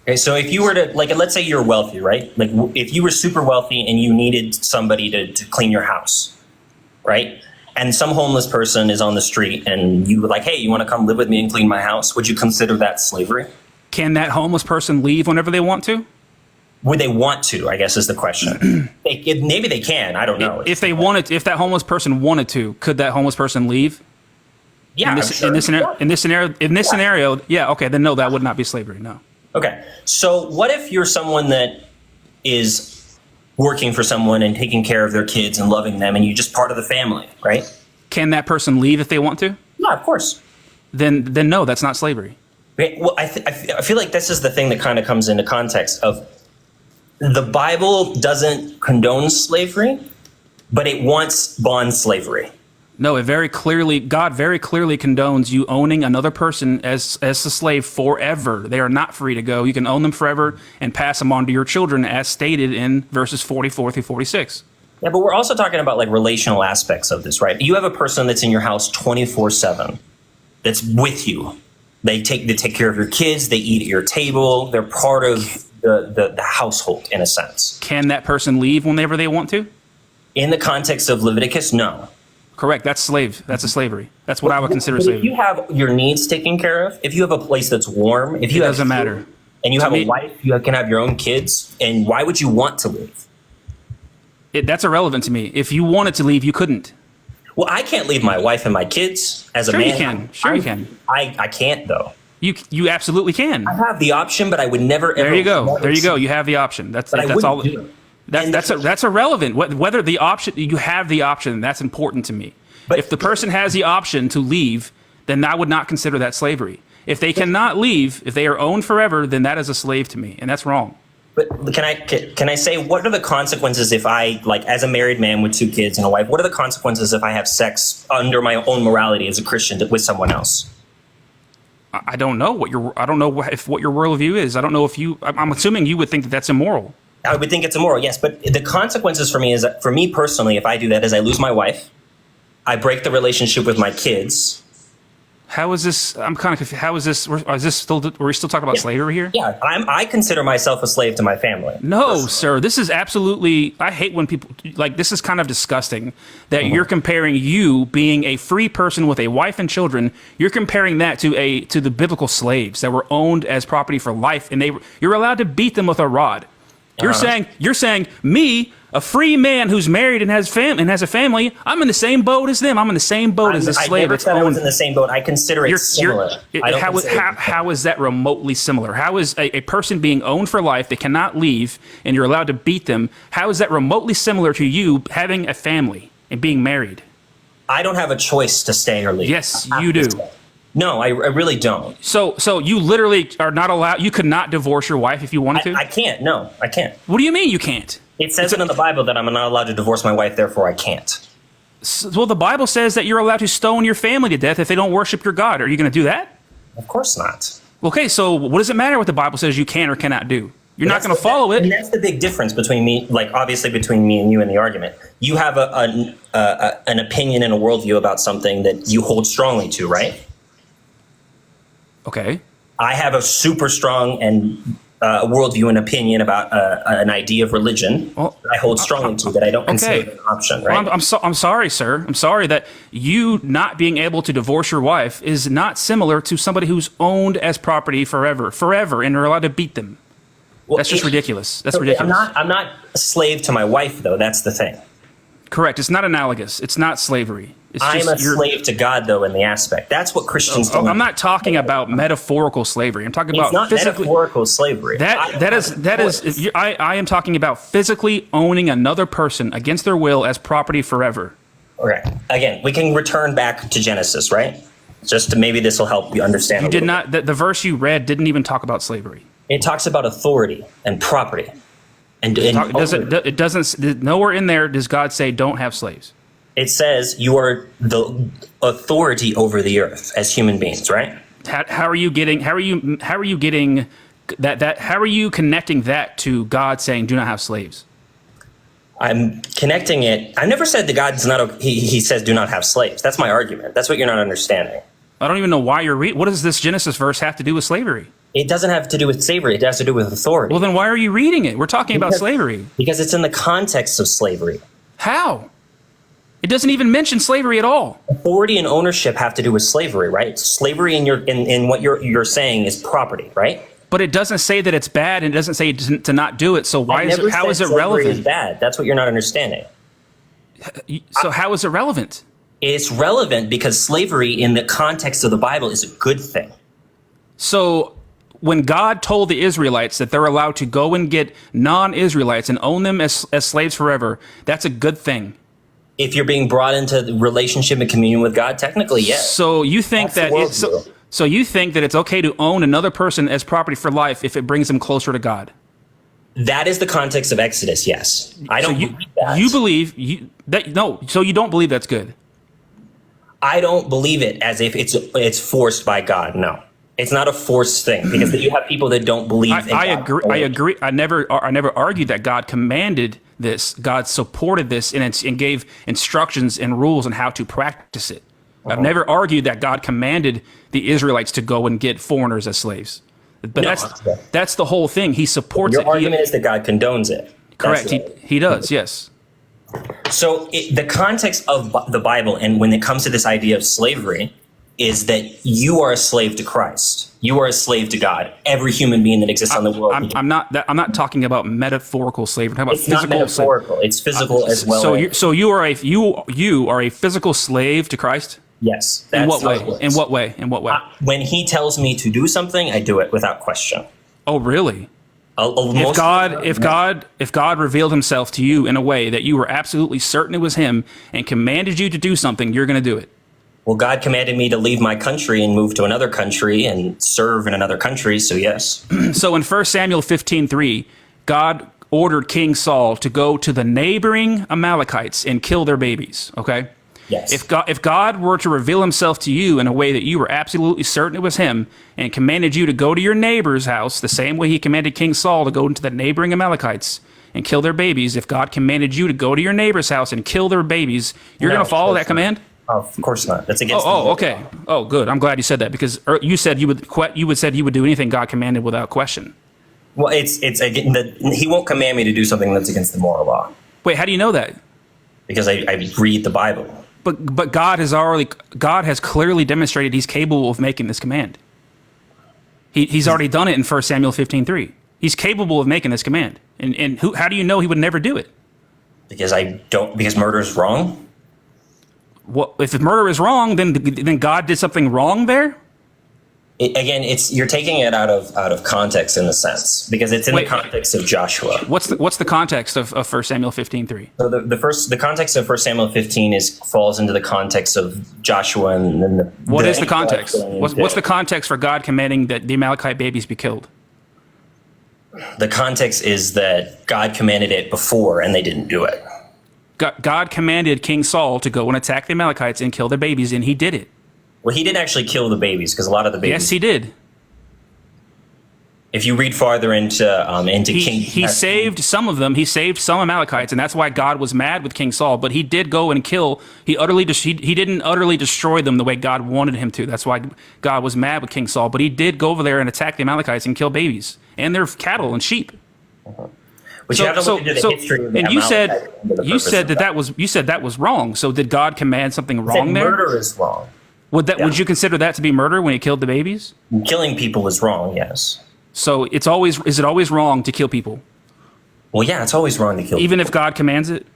Okay, so if you were to, like, let's say you're wealthy, right? Like, if you were super wealthy and you needed somebody to clean your house, right? And some homeless person is on the street and you were like, hey, you want to come live with me and clean my house? Would you consider that slavery? Can that homeless person leave whenever they want to? Would they want to, I guess is the question. Maybe they can, I don't know. If that homeless person wanted to, could that homeless person leave? Yeah, In I'm sure. this scenario, yeah, okay, then no, that would not be slavery, no. Okay, so what if you're someone that is working for someone and taking care of their kids and loving them, and you're just part of the family, right? Can that person leave if they want to? Yeah, of course. Then no, that's not slavery. Okay, well, I feel like this is the thing that kind of comes into context of the Bible doesn't condone slavery, but it wants bond slavery. No, God very clearly condones you owning another person as a slave forever. They are not free to go. You can own them forever and pass them on to your children, as stated in verses 44 through 46. Yeah, but we're also talking about like relational aspects of this, right? You have a person that's in your house 24/7, that's with you. They take care of your kids. They eat at your table. They're part of the household in a sense. Can that person leave whenever they want to? In the context of Leviticus, no. Correct. That's slave. That's a slavery. That's what I would consider But if slavery. you have your needs taken care of, if you have a place that's warm, if you It have doesn't food, matter. and you To have me- a wife, you can have your own kids, and why would you want to leave? That's irrelevant to me. If you wanted to leave, you couldn't. Well, I can't leave my wife and my kids as Sure a you man. can. Sure you can. I can't though. You absolutely can. I have the option, but I would never. There ever you go. want There you to. go. You have the option. That's But I that's all. wouldn't do it. That's irrelevant. Whether the option you have the option, that's important to me. But- If the person has the option to leave, then I would not consider that slavery. If they cannot leave, if they are owned forever, then that is a slave to me, and that's wrong. But can I say what are the consequences if I, like, as a married man with 2 kids and a wife? What are the consequences if I have sex under my own morality as a Christian with someone else? I don't know what your worldview is. I don't know if you. I'm assuming you would think that that's immoral. I would think it's immoral, yes. But the consequences for me is that, for me personally, if I do that, is I lose my wife, I break the relationship with my kids. How is this? I'm kind of confused. How is this? Are we still talking about slavery here? Yeah, I consider myself a slave to my family. No, sir. This is absolutely. I hate when people like this. Is kind of disgusting that you're comparing you being a free person with a wife and children. You're comparing that to the biblical slaves that were owned as property for life, and you're allowed to beat them with a rod. You're saying me, a free man who's married and has a family. I'm in the same boat as them. I'm in the same boat as a slave. I never that's said I was owned. in the same boat. I consider it similar. How is that remotely similar? How is a person being owned for life, they cannot leave, and you're allowed to beat them? How is that remotely similar to you having a family and being married? I don't have a choice to stay or leave. Yes, you do. No, I really don't. So you literally are not allowed. You could not divorce your wife if you wanted to. I can't. No, I can't. What do you mean you can't? It says in the Bible that I'm not allowed to divorce my wife, therefore I can't. Well, the Bible says that you're allowed to stone your family to death if they don't worship your God. Are you going to do that? Of course not. Okay, so what does it matter what the Bible says you can or cannot do? You're not going to follow And it. that's the big difference between me, like obviously between me and you in the argument. You have an opinion and a worldview about something that you hold strongly to, right? Okay. I have a super strong and worldview and opinion about an idea of religion Well, that I hold strongly to that I don't consider an option, right? Well, I'm sorry, sir. I'm sorry that you not being able to divorce your wife is not similar to somebody who's owned as property forever, and are allowed to beat them. Well, That's just ridiculous. That's okay, ridiculous. I'm not a slave to my wife, though. That's the thing. Correct. It's not analogous. It's not slavery. It's I'm a you're- slave to God, though, in the aspect. That's what Christians don't. I'm not talking about metaphorical slavery. I'm talking It's about not physically. metaphorical slavery. I am talking about physically owning another person against their will as property forever. Okay. Again, we can return back to Genesis, right? Just to maybe this will help you understand. You did not. The verse you read didn't even talk about slavery. It talks about authority and property. It doesn't. Nowhere in there does God say don't have slaves. It says you are the authority over the earth as human beings, right? How are you getting that? How are you connecting that to God saying do not have slaves? I'm connecting it. I never said that God's not. He says do not have slaves. That's my argument. That's what you're not understanding. I don't even know why you're reading. What does this Genesis verse have to do with slavery? It doesn't have to do with slavery. It has to do with authority. Well, then why are you reading it? We're talking about slavery. Because it's in the context of slavery. How? It doesn't even mention slavery at all. Authority and ownership have to do with slavery, right? Slavery in what you're saying is property, right? But it doesn't say that it's bad, and it doesn't say to not do it. So why is it? How is it relevant? Is bad. That's what you're not understanding. So how is it relevant? It's relevant because slavery in the context of the Bible is a good thing. So when God told the Israelites that they're allowed to go and get non-Israelites and own them as slaves forever, that's a good thing. If you're being brought into the relationship and communion with God, technically, yes. So you think so you think that it's okay to own another person as property for life if it brings them closer to God? That is the context of Exodus, yes. I don't believe that. You believe no, so you don't believe that's good. I don't believe it as if it's forced by God. No. It's not a forced thing because you have people that don't believe in God. I agree. I never argued that God commanded this. God supported this and gave instructions and rules on how to practice it. I've never argued that God commanded the Israelites to go and get foreigners as slaves. But that's the whole thing. He supports it. Your argument is that God condones it. Correct. He does, yes. So the context of the Bible, and when it comes to this idea of slavery, is that you are a slave to Christ. You are a slave to God. Every human being that exists on the world. I'm not talking about metaphorical slavery. I'm talking about it's physical. Not metaphorical. It's physical as well. So you are a physical slave to Christ. Yes. In what way? In what way? In what way? When He tells me to do something, I do it without question. Oh, really? If God revealed Himself to you in a way that you were absolutely certain it was Him and commanded you to do something, you're going to do it. Well, God commanded me to leave my country and move to another country and serve in another country, so yes. So in 1 Samuel 15:3, God ordered King Saul to go to the neighboring Amalekites and kill their babies, okay? Yes. If God were to reveal Himself to you in a way that you were absolutely certain it was Him and commanded you to go to your neighbor's house the same way He commanded King Saul to go into the neighboring Amalekites and kill their babies, if God commanded you to go to your neighbor's house and kill their babies, you're going to follow that command? Oh, of course not. That's against. Okay. Oh, good. I'm glad you said that because you said you would do anything God commanded without question. Well, it's again He won't command me to do something that's against the moral law. Wait, how do you know that? Because I read the Bible. But God has clearly demonstrated He's capable of making this command. He's already done it in 1 Samuel 15:3. He's capable of making this command. And how do you know He would never do it? Because murder is wrong. Well, if murder is wrong, then God did something wrong there? You're taking it out of context in a sense because it's in the context of Joshua. What's the context of 1 Samuel 15:3? So the context of 1 Samuel 15 falls into the context of Joshua and what is the context? What's the context for God commanding that the Amalekite babies be killed? The context is that God commanded it before and they didn't do it. God commanded King Saul to go and attack the Amalekites and kill their babies, and he did it. Well, he didn't actually kill the babies because a lot of the babies. Yes, he did. If you read farther into King, he saved some of them. He saved some Amalekites, and that's why God was mad with King Saul. But he did go and kill. He didn't utterly destroy them the way God wanted him to. That's why God was mad with King Saul. But he did go over there and attack the Amalekites and kill babies and their cattle and sheep. Uh-huh. But you have to look into the history of the Amalekites. And you said that was wrong. So did God command something wrong there? Murder is wrong. Would you consider that to be murder when he killed the babies? Killing people is wrong. Yes. So is it always wrong to kill people? Well, yeah, it's always wrong to kill even people. If God commands it?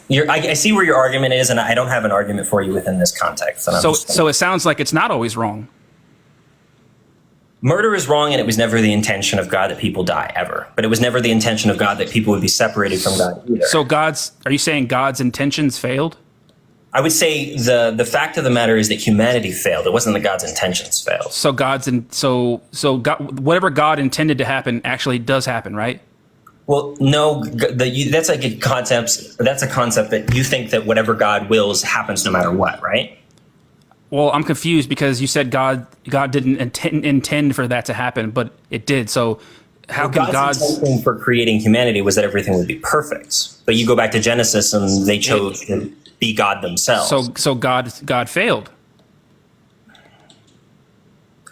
I see where your argument is, and I don't have an argument for you within this context. So it sounds like it's not always wrong. Murder is wrong, and it was never the intention of God that people die ever. But it was never the intention of God that people would be separated from God either. So are you saying God's intentions failed? I would say the fact of the matter is that humanity failed. It wasn't that God's intentions failed. So God, whatever God intended to happen actually does happen, right? Well, no, that's like a concept. That's a concept that you think that whatever God wills happens no matter what, right? Well, I'm confused because you said God didn't intend for that to happen, but it did. So how can God's intention for creating humanity was that everything would be perfect? But you go back to Genesis, and they chose to be God themselves. So God failed.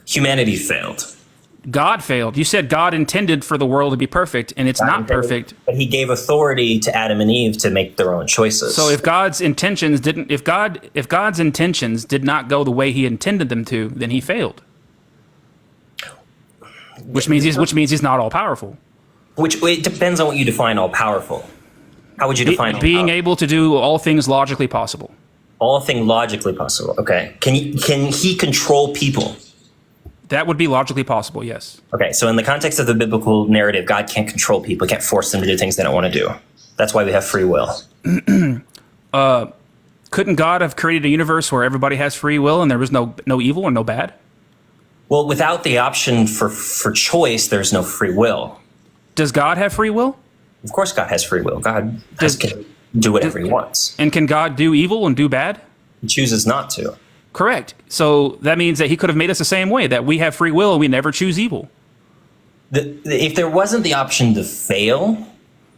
Humanity failed. God failed. You said God intended for the world to be perfect, and it's not perfect. But he gave authority to Adam and Eve to make their own choices. So if God's intentions did not go the way he intended them to, then he failed. Which means he's not all powerful. It depends on what you define all powerful. How would you define being able to do all things logically possible? All things logically possible. Okay. Can he control people? That would be logically possible, yes. Okay, so in the context of the biblical narrative, God can't control people. He can't force them to do things they don't want to do. That's why we have free will. Couldn't God have created a universe where everybody has free will and there was no evil or no bad? Well, without the option for choice, there's no free will. Does God have free will? Of course God has free will. God can do whatever he wants. And can God do evil and do bad? He chooses not to. Correct. So that means that he could have made us the same way, that we have free will and we never choose evil. If there wasn't the option to fail,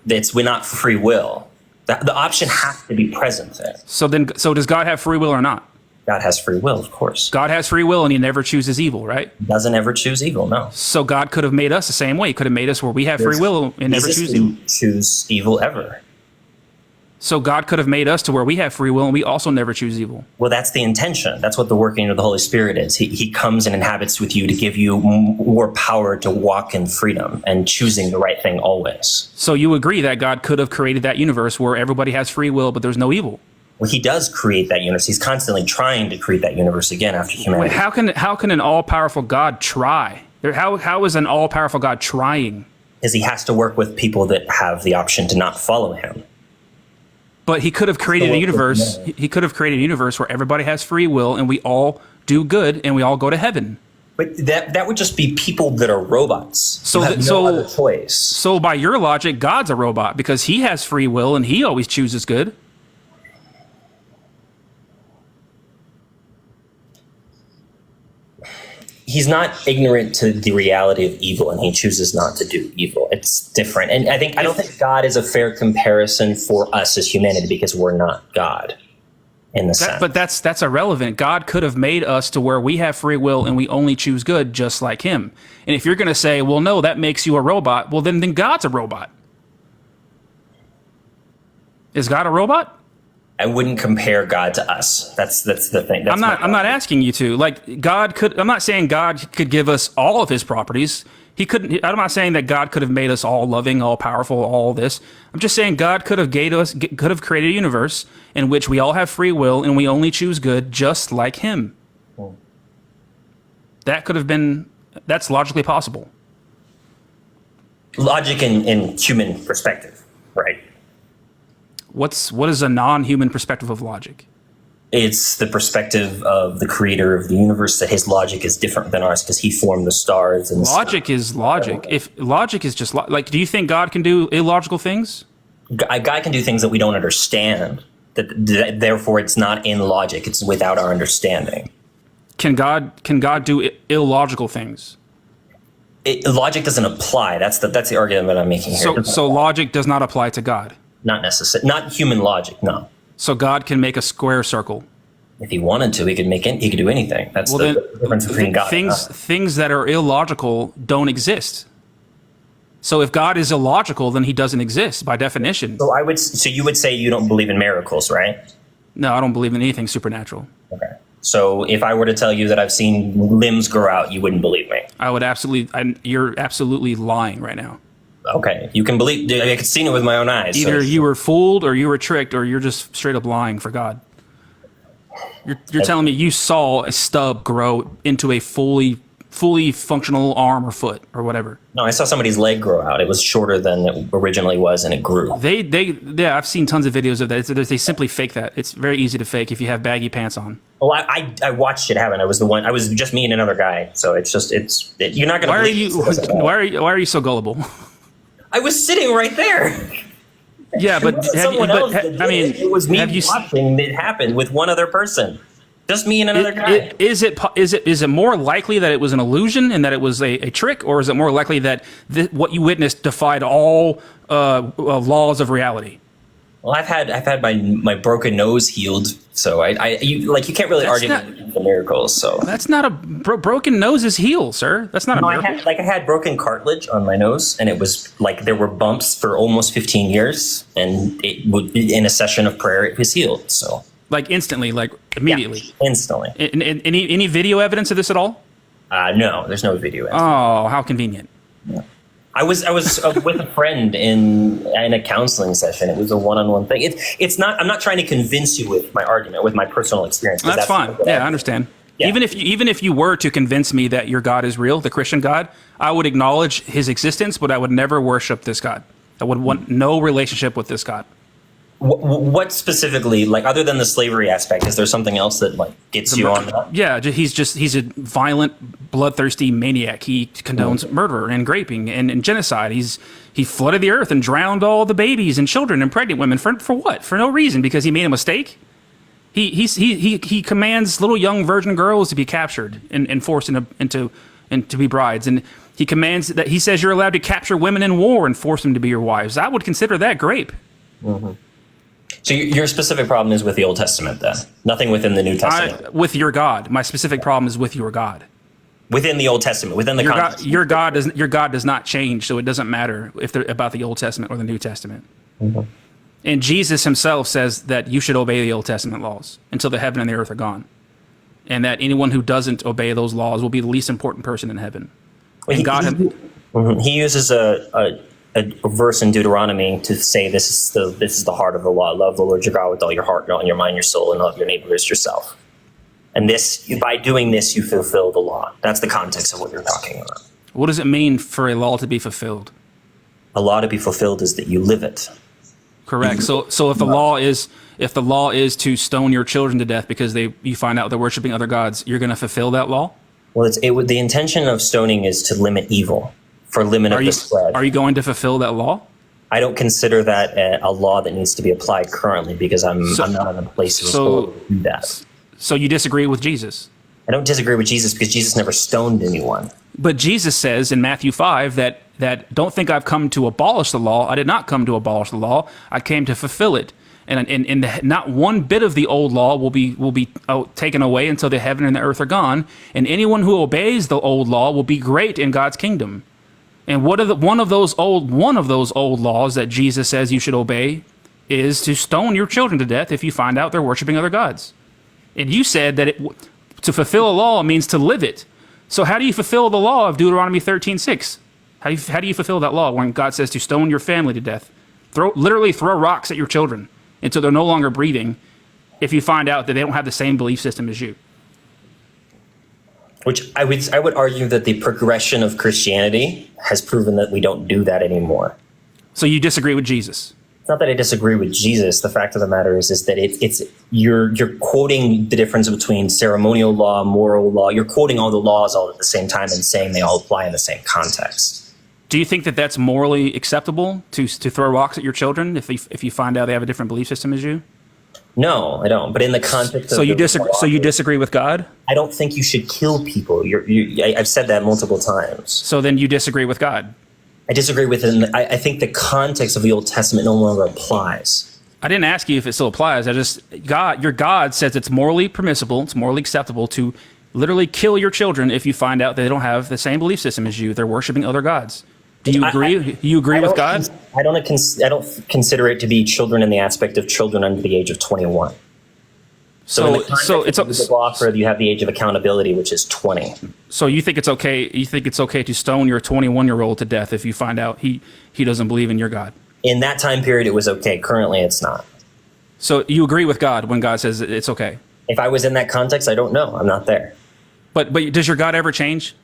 we're not free will. The option has to be present there. So does God have free will or not? God has free will, of course. God has free will and he never chooses evil, right? He doesn't ever choose evil, no. So God could have made us the same way. He could have made us where we have free will and never choose evil. Choose evil ever. So God could have made us to where we have free will and we also never choose evil. Well, that's the intention. That's what the working of the Holy Spirit is. He comes and inhabits with you to give you more power to walk in freedom and choosing the right thing always. So you agree that God could have created that universe where everybody has free will, but there's no evil? Well, he does create that universe. He's constantly trying to create that universe again after humanity. Wait, how can an all-powerful God try? How is an all-powerful God trying? Because he has to work with people that have the option to not follow him. But he could have created a universe. He could have created a universe where everybody has free will and we all do good and we all go to heaven. But that would just be people that are robots. So have no other choice. So by your logic, God's a robot because he has free will and he always chooses good. He's not ignorant to the reality of evil, and he chooses not to do evil. It's different. And I don't think God is a fair comparison for us as humanity because we're not God in the sense. But that's irrelevant. God could have made us to where we have free will and we only choose good just like him. And if you're going to say, well, no, that makes you a robot, well, then God's a robot. Is God a robot? I wouldn't compare God to us. That's the thing. I'm not asking you to. Like God could. I'm not saying God could give us all of his properties. He couldn't. I'm not saying that God could have made us all loving, all powerful, all this. I'm just saying God could have created a universe in which we all have free will and we only choose good, just like him. That could have been. That's logically possible. Logic in human perspective, right? What is a non-human perspective of logic? It's the perspective of the creator of the universe, that his logic is different than ours because he formed the stars and logic is logic. If logic is just like, do you think God can do illogical things? God can do things that we don't understand. That therefore it's not in logic. It's without our understanding. Can God do illogical things? Logic doesn't apply. That's the argument that I'm making here. So logic does not apply to God. Not necessarily. Not human logic. No. So God can make a square circle. If he wanted to, he could do anything. That's the difference between God and us. Things that are illogical don't exist. So if God is illogical, then he doesn't exist by definition. So you would say you don't believe in miracles, right? No, I don't believe in anything supernatural. Okay. So if I were to tell you that I've seen limbs grow out, you wouldn't believe me. You're absolutely lying right now. Okay, you can believe. I could see it with my own eyes. Either you were fooled, or you were tricked, or you're just straight up lying for God. You're telling me you saw a stub grow into a fully fully functional arm or foot or whatever. No, I saw somebody's leg grow out. It was shorter than it originally was, and it grew. Yeah, I've seen tons of videos of that. They simply fake that. It's very easy to fake if you have baggy pants on. Oh, I watched it happen. I was the one. I was just me and another guy. So you're not going to. Why are you so gullible? I was sitting right there. Yeah, but it was me watching it happen with one other person. Just me and another guy. Is it more likely that it was an illusion and that it was a trick, or is it more likely that what you witnessed defied all laws of reality? Well, I've had my broken nose healed, so you can't really argue the miracles. So that's not a broken noses heal, sir. That's not a miracle. I had broken cartilage on my nose, and it was like there were bumps for almost 15 years, and it would be in a session of prayer it was healed. So. Like instantly, like immediately. Yeah, instantly. Any video evidence of this at all? No, there's no video evidence. Oh, how convenient. Yeah. I was with a friend in a counseling session. It was a one-on-one thing. It's not. I'm not trying to convince you with my argument, with my personal experience. That's fine. Yeah, I understand. Yeah. Even if you were to convince me that your God is real, the Christian God, I would acknowledge his existence, but I would never worship this God. I would want no relationship with this God. What specifically, like other than the slavery aspect, is there something else that like gets you on that? Yeah, he's a violent, bloodthirsty maniac. He condones murder and raping and genocide. He flooded the earth and drowned all the babies and children and pregnant women for what? For no reason, because he made a mistake. He commands little young virgin girls to be captured and forced into to be brides, and he commands that he says you're allowed to capture women in war and force them to be your wives. I would consider that rape. Mm-hmm. So your specific problem is with the Old Testament, then? Nothing within the New Testament? With your God. My specific problem is with your God. Within the Old Testament, within the context. Your God does not change, so it doesn't matter if they're about the Old Testament or the New Testament. Mm-hmm. And Jesus himself says that you should obey the Old Testament laws until the heaven and the earth are gone. And that anyone who doesn't obey those laws will be the least important person in heaven. Well, he uses a verse in Deuteronomy to say this is the heart of the law. Love the Lord your God with all your heart, all your mind, your soul, and love your neighbor as yourself. And by doing this, you fulfill the law. That's the context of what you're talking about. What does it mean for a law to be fulfilled? A law to be fulfilled is that you live it. Correct. So if the law is to stone your children to death because you find out they're worshiping other gods, you're going to fulfill that law? Well, the intention of stoning is to limit evil. For limit of the spread. Are you going to fulfill that law? I don't consider that a law that needs to be applied currently because I'm not in a place to do that. So you disagree with Jesus? I don't disagree with Jesus because Jesus never stoned anyone. But Jesus says in Matthew 5 that don't think I've come to abolish the law. I did not come to abolish the law. I came to fulfill it. And not one bit of the old law will be taken away until the heaven and the earth are gone. And anyone who obeys the old law will be great in God's kingdom. And one of those old laws that Jesus says you should obey is to stone your children to death if you find out they're worshiping other gods. And you said that to fulfill a law means to live it. So how do you fulfill the law of Deuteronomy 13:6? How do you fulfill that law when God says to stone your family to death? Literally throw rocks at your children until they're no longer breathing if you find out that they don't have the same belief system as you. Which I would argue that the progression of Christianity has proven that we don't do that anymore. So you disagree with Jesus? It's not that I disagree with Jesus. The fact of the matter is that you're quoting the difference between ceremonial law, moral law. You're quoting all the laws all at the same time and saying they all apply in the same context. Do you think that that's morally acceptable to throw rocks at your children if you find out they have a different belief system as you? No, I don't. But in the context of so you disagree with God? I don't think you should kill people. I've said that multiple times. So then you disagree with God? I disagree with it. I think the context of the Old Testament no longer applies. I didn't ask you if it still applies. Your God says it's morally permissible, it's morally acceptable to literally kill your children if you find out they don't have the same belief system as you. They're worshiping other gods. Do you agree? You agree with God? I don't consider it to be children in the aspect of children under the age of 21. So it's a offer. You have the age of accountability, which is 20. So you think it's okay? You think it's okay to stone your 21-year-old to death if you find out he doesn't believe in your God? In that time period, it was okay. Currently, it's not. So you agree with God when God says it's okay? If I was in that context, I don't know. I'm not there. But does your God ever change?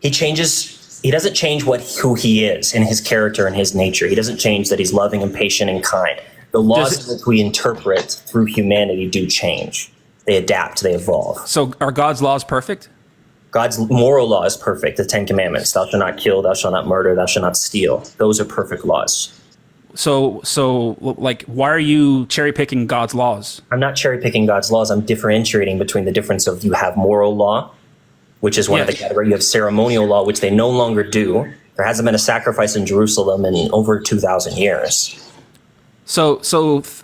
He changes. He doesn't change who he is and his character and his nature. He doesn't change that he's loving and patient and kind. The laws that we interpret through humanity do change. They adapt. They evolve. So are God's laws perfect? God's moral law is perfect. The 10 Commandments: "Thou shalt not kill. Thou shalt not murder. Thou shalt not steal." Those are perfect laws. So like, why are you cherry picking God's laws? I'm not cherry picking God's laws. I'm differentiating between the difference of you have moral law, which is one of the categories. You have ceremonial law, which they no longer do. There hasn't been a sacrifice in Jerusalem in over 2,000 years. So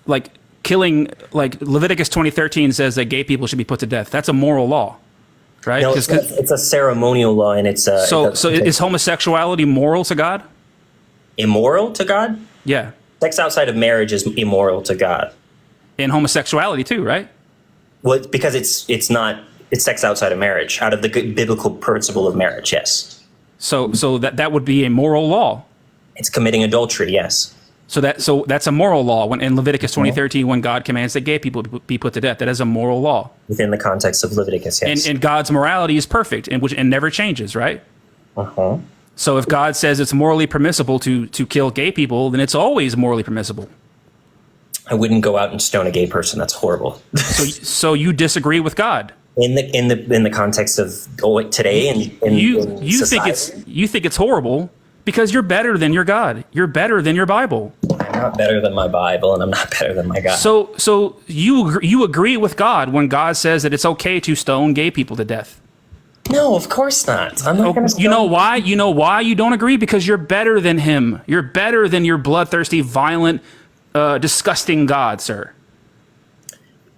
like killing, like Leviticus 20:13 says that gay people should be put to death. That's a moral law, right? No, it's a ceremonial law, and it's a. So is homosexuality moral to God? Immoral to God? Yeah. Sex outside of marriage is immoral to God. And homosexuality too, right? Well, because it's sex outside of marriage, out of the biblical principle of marriage. Yes. So that would be a moral law. It's committing adultery. Yes. So that's a moral law. When in Leviticus 20:13, when God commands that gay people be put to death, that is a moral law within the context of Leviticus. Yes. And God's morality is perfect and never changes, right? So if God says it's morally permissible to kill gay people, then it's always morally permissible. I wouldn't go out and stone a gay person. That's horrible. So you disagree with God in the context of today and you think it's horrible because you're better than your God. You're better than your Bible. I'm not better than my Bible, and I'm not better than my God. So you agree with God when God says that it's okay to stone gay people to death? No, of course not. I'm not going to. You know why? You know why you don't agree? Because you're better than him. You're better than your bloodthirsty, violent, disgusting God, sir.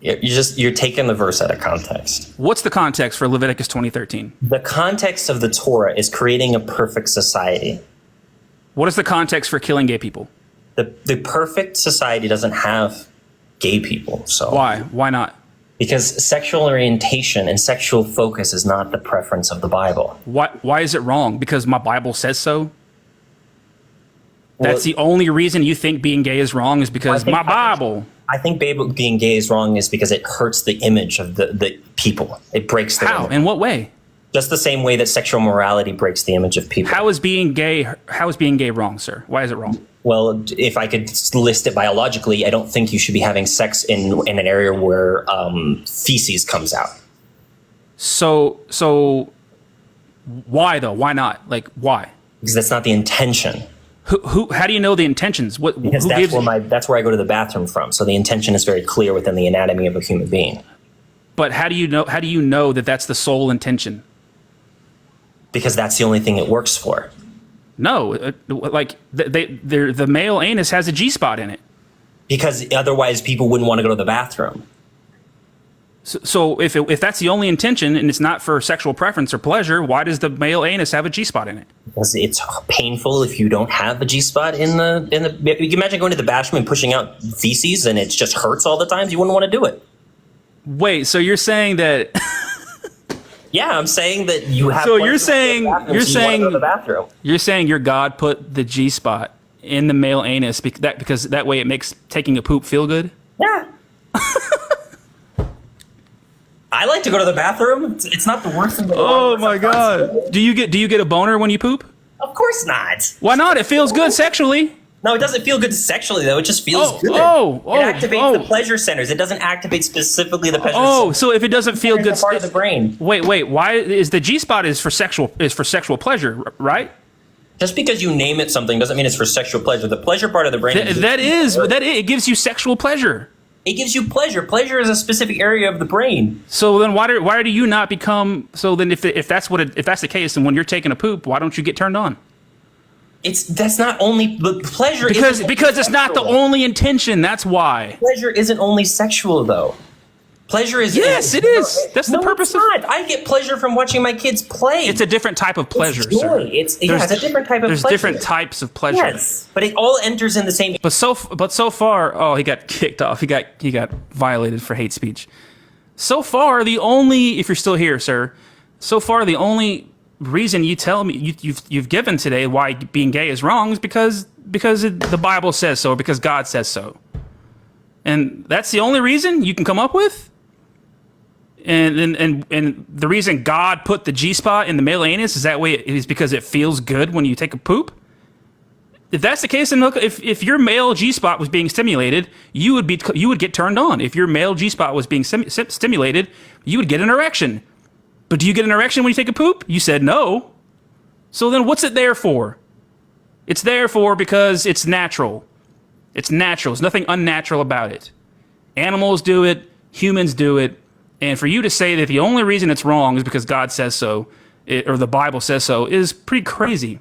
You're taking the verse out of context. What's the context for Leviticus 20:13? The context of the Torah is creating a perfect society. What is the context for killing gay people? The perfect society doesn't have gay people. So why? Why not? Because sexual orientation and sexual focus is not the preference of the Bible. Why is it wrong? Because my Bible says so? That's the only reason you think being gay is wrong is because my Bible. I think being gay is wrong is because it hurts the image of the people. It breaks their image. In what way? Just the same way that sexual morality breaks the image of people. How is being gay wrong, sir? Why is it wrong? Well, if I could list it biologically, I don't think you should be having sex in an area where feces comes out. So why though? Why not? Like why? Because that's not the intention. How do you know the intentions? Because that's where I go to the bathroom from. So the intention is very clear within the anatomy of a human being. But how do you know that that's the sole intention? Because that's the only thing it works for. No, like the male anus has a G-spot in it. Because otherwise people wouldn't want to go to the bathroom. So if that's the only intention and it's not for sexual preference or pleasure, why does the male anus have a G-spot in it? Because it's painful if you don't have a G-spot in the. You can imagine going to the bathroom and pushing out feces and it just hurts all the time. You wouldn't want to do it. Wait, so you're saying that? Yeah, I'm saying that you have. So you're saying your God put the G-spot in the male anus because that way it makes taking a poop feel good? Yeah. I like to go to the bathroom. It's not the worst thing. Oh my God! Do you get a boner when you poop? Of course not. Why not? It feels good sexually. No, it doesn't feel good sexually though. It just feels good. It activates the pleasure centers. It doesn't activate specifically the pleasure centers. So if it doesn't feel good, part of the brain. Wait. Why is the G-spot is for sexual pleasure, right? Just because you name it something doesn't mean it's for sexual pleasure. The pleasure part of the brain. It gives you sexual pleasure. It gives you pleasure. Pleasure is a specific area of the brain. So then why do you not become? So then if that's the case, then when you're taking a poop, why don't you get turned on? That's not only the pleasure. Because it's not the only intention. That's why. Pleasure isn't only sexual though. Pleasure is. Yes, it is. That's the purpose of it. I get pleasure from watching my kids play. It's a different type of pleasure, it's joy. Sir. It's a different type of pleasure. There's different types of pleasure. Yes, but it all enters in the same. But so far, he got kicked off. He got violated for hate speech. So far, if you're still here, sir, the only reason you tell me you've given today why being gay is wrong is because the Bible says so, or because God says so, and that's the only reason you can come up with. And the reason God put the G spot in the male anus is that way is because it feels good when you take a poop. If that's the case, then look, if your male G spot was being stimulated, you would get turned on. If your male G spot was being stimulated, you would get an erection. But do you get an erection when you take a poop? You said no. So then what's it there for? It's there for because it's natural. It's natural. There's nothing unnatural about it. Animals do it. Humans do it. And for you to say that the only reason it's wrong is because God says so, or the Bible says so, is pretty crazy.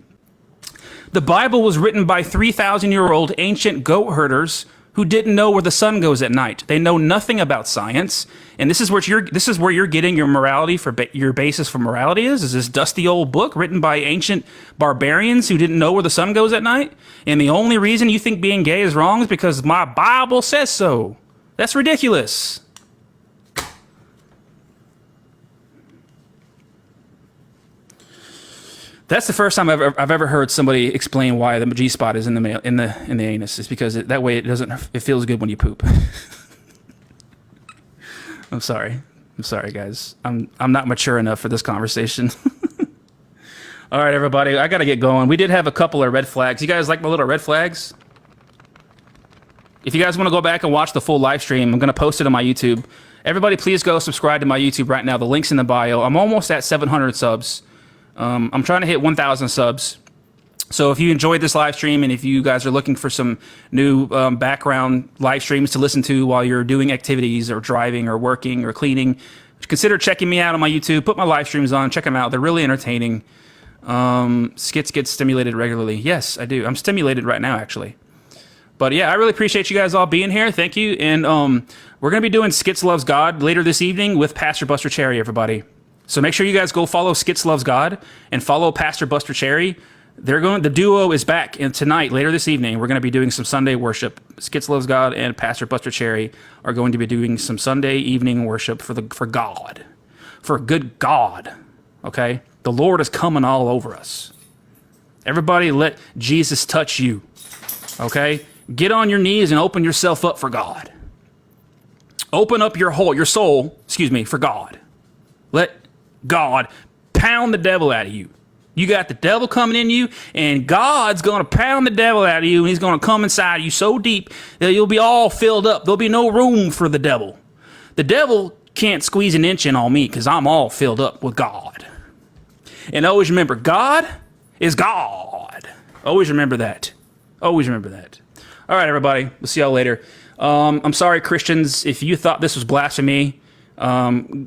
The Bible was written by 3,000-year-old ancient goat herders who didn't know where the sun goes at night. They know nothing about science, and this is where you're getting your morality your basis for morality is this dusty old book written by ancient barbarians who didn't know where the sun goes at night. And the only reason you think being gay is wrong is because my Bible says so. That's ridiculous. That's the first time I've ever heard somebody explain why the G spot is in the anus. It's because that way it feels good when you poop. I'm sorry, guys. I'm not mature enough for this conversation. All right, everybody, I gotta get going. We did have a couple of red flags. You guys like my little red flags? If you guys want to go back and watch the full live stream, I'm gonna post it on my YouTube. Everybody, please go subscribe to my YouTube right now. The link's in the bio. I'm almost at 700 subs. I'm trying to hit 1,000 subs. So if you enjoyed this live stream and if you guys are looking for some new background live streams to listen to while you're doing activities or driving or working or cleaning, consider checking me out on my YouTube. Put my live streams on. Check them out. They're really entertaining. Skits get stimulated regularly. Yes, I do. I'm stimulated right now, actually. But yeah, I really appreciate you guys all being here. Thank you. And we're going to be doing Skits Loves God later this evening with Pastor Buster Cherry, everybody. So make sure you guys go follow Skits Loves God and follow Pastor Buster Cherry. The duo is back, and tonight, later this evening, we're going to be doing some Sunday worship. Skits Loves God and Pastor Buster Cherry are going to be doing some Sunday evening worship for God, for a good God. Okay, the Lord is coming all over us. Everybody, let Jesus touch you. Okay, get on your knees and open yourself up for God. Open up your soul, for God. Let God pound the devil out of you. You got the devil coming in you, and God's going to pound the devil out of you, and he's going to come inside you so deep that you'll be all filled up. There'll be no room for the devil. The devil can't squeeze an inch in on me because I'm all filled up with God. And always remember, God is God. Always remember that. Always remember that. All right, everybody. We'll see y'all later. I'm sorry, Christians, if you thought this was blasphemy.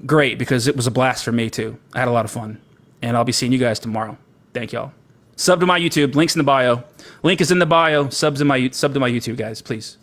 Great, because it was a blast for me too. I had a lot of fun, and I'll be seeing you guys tomorrow. Thank y'all. Sub to my YouTube. Link's in the bio. Link is in the bio. Sub to my YouTube, guys, please.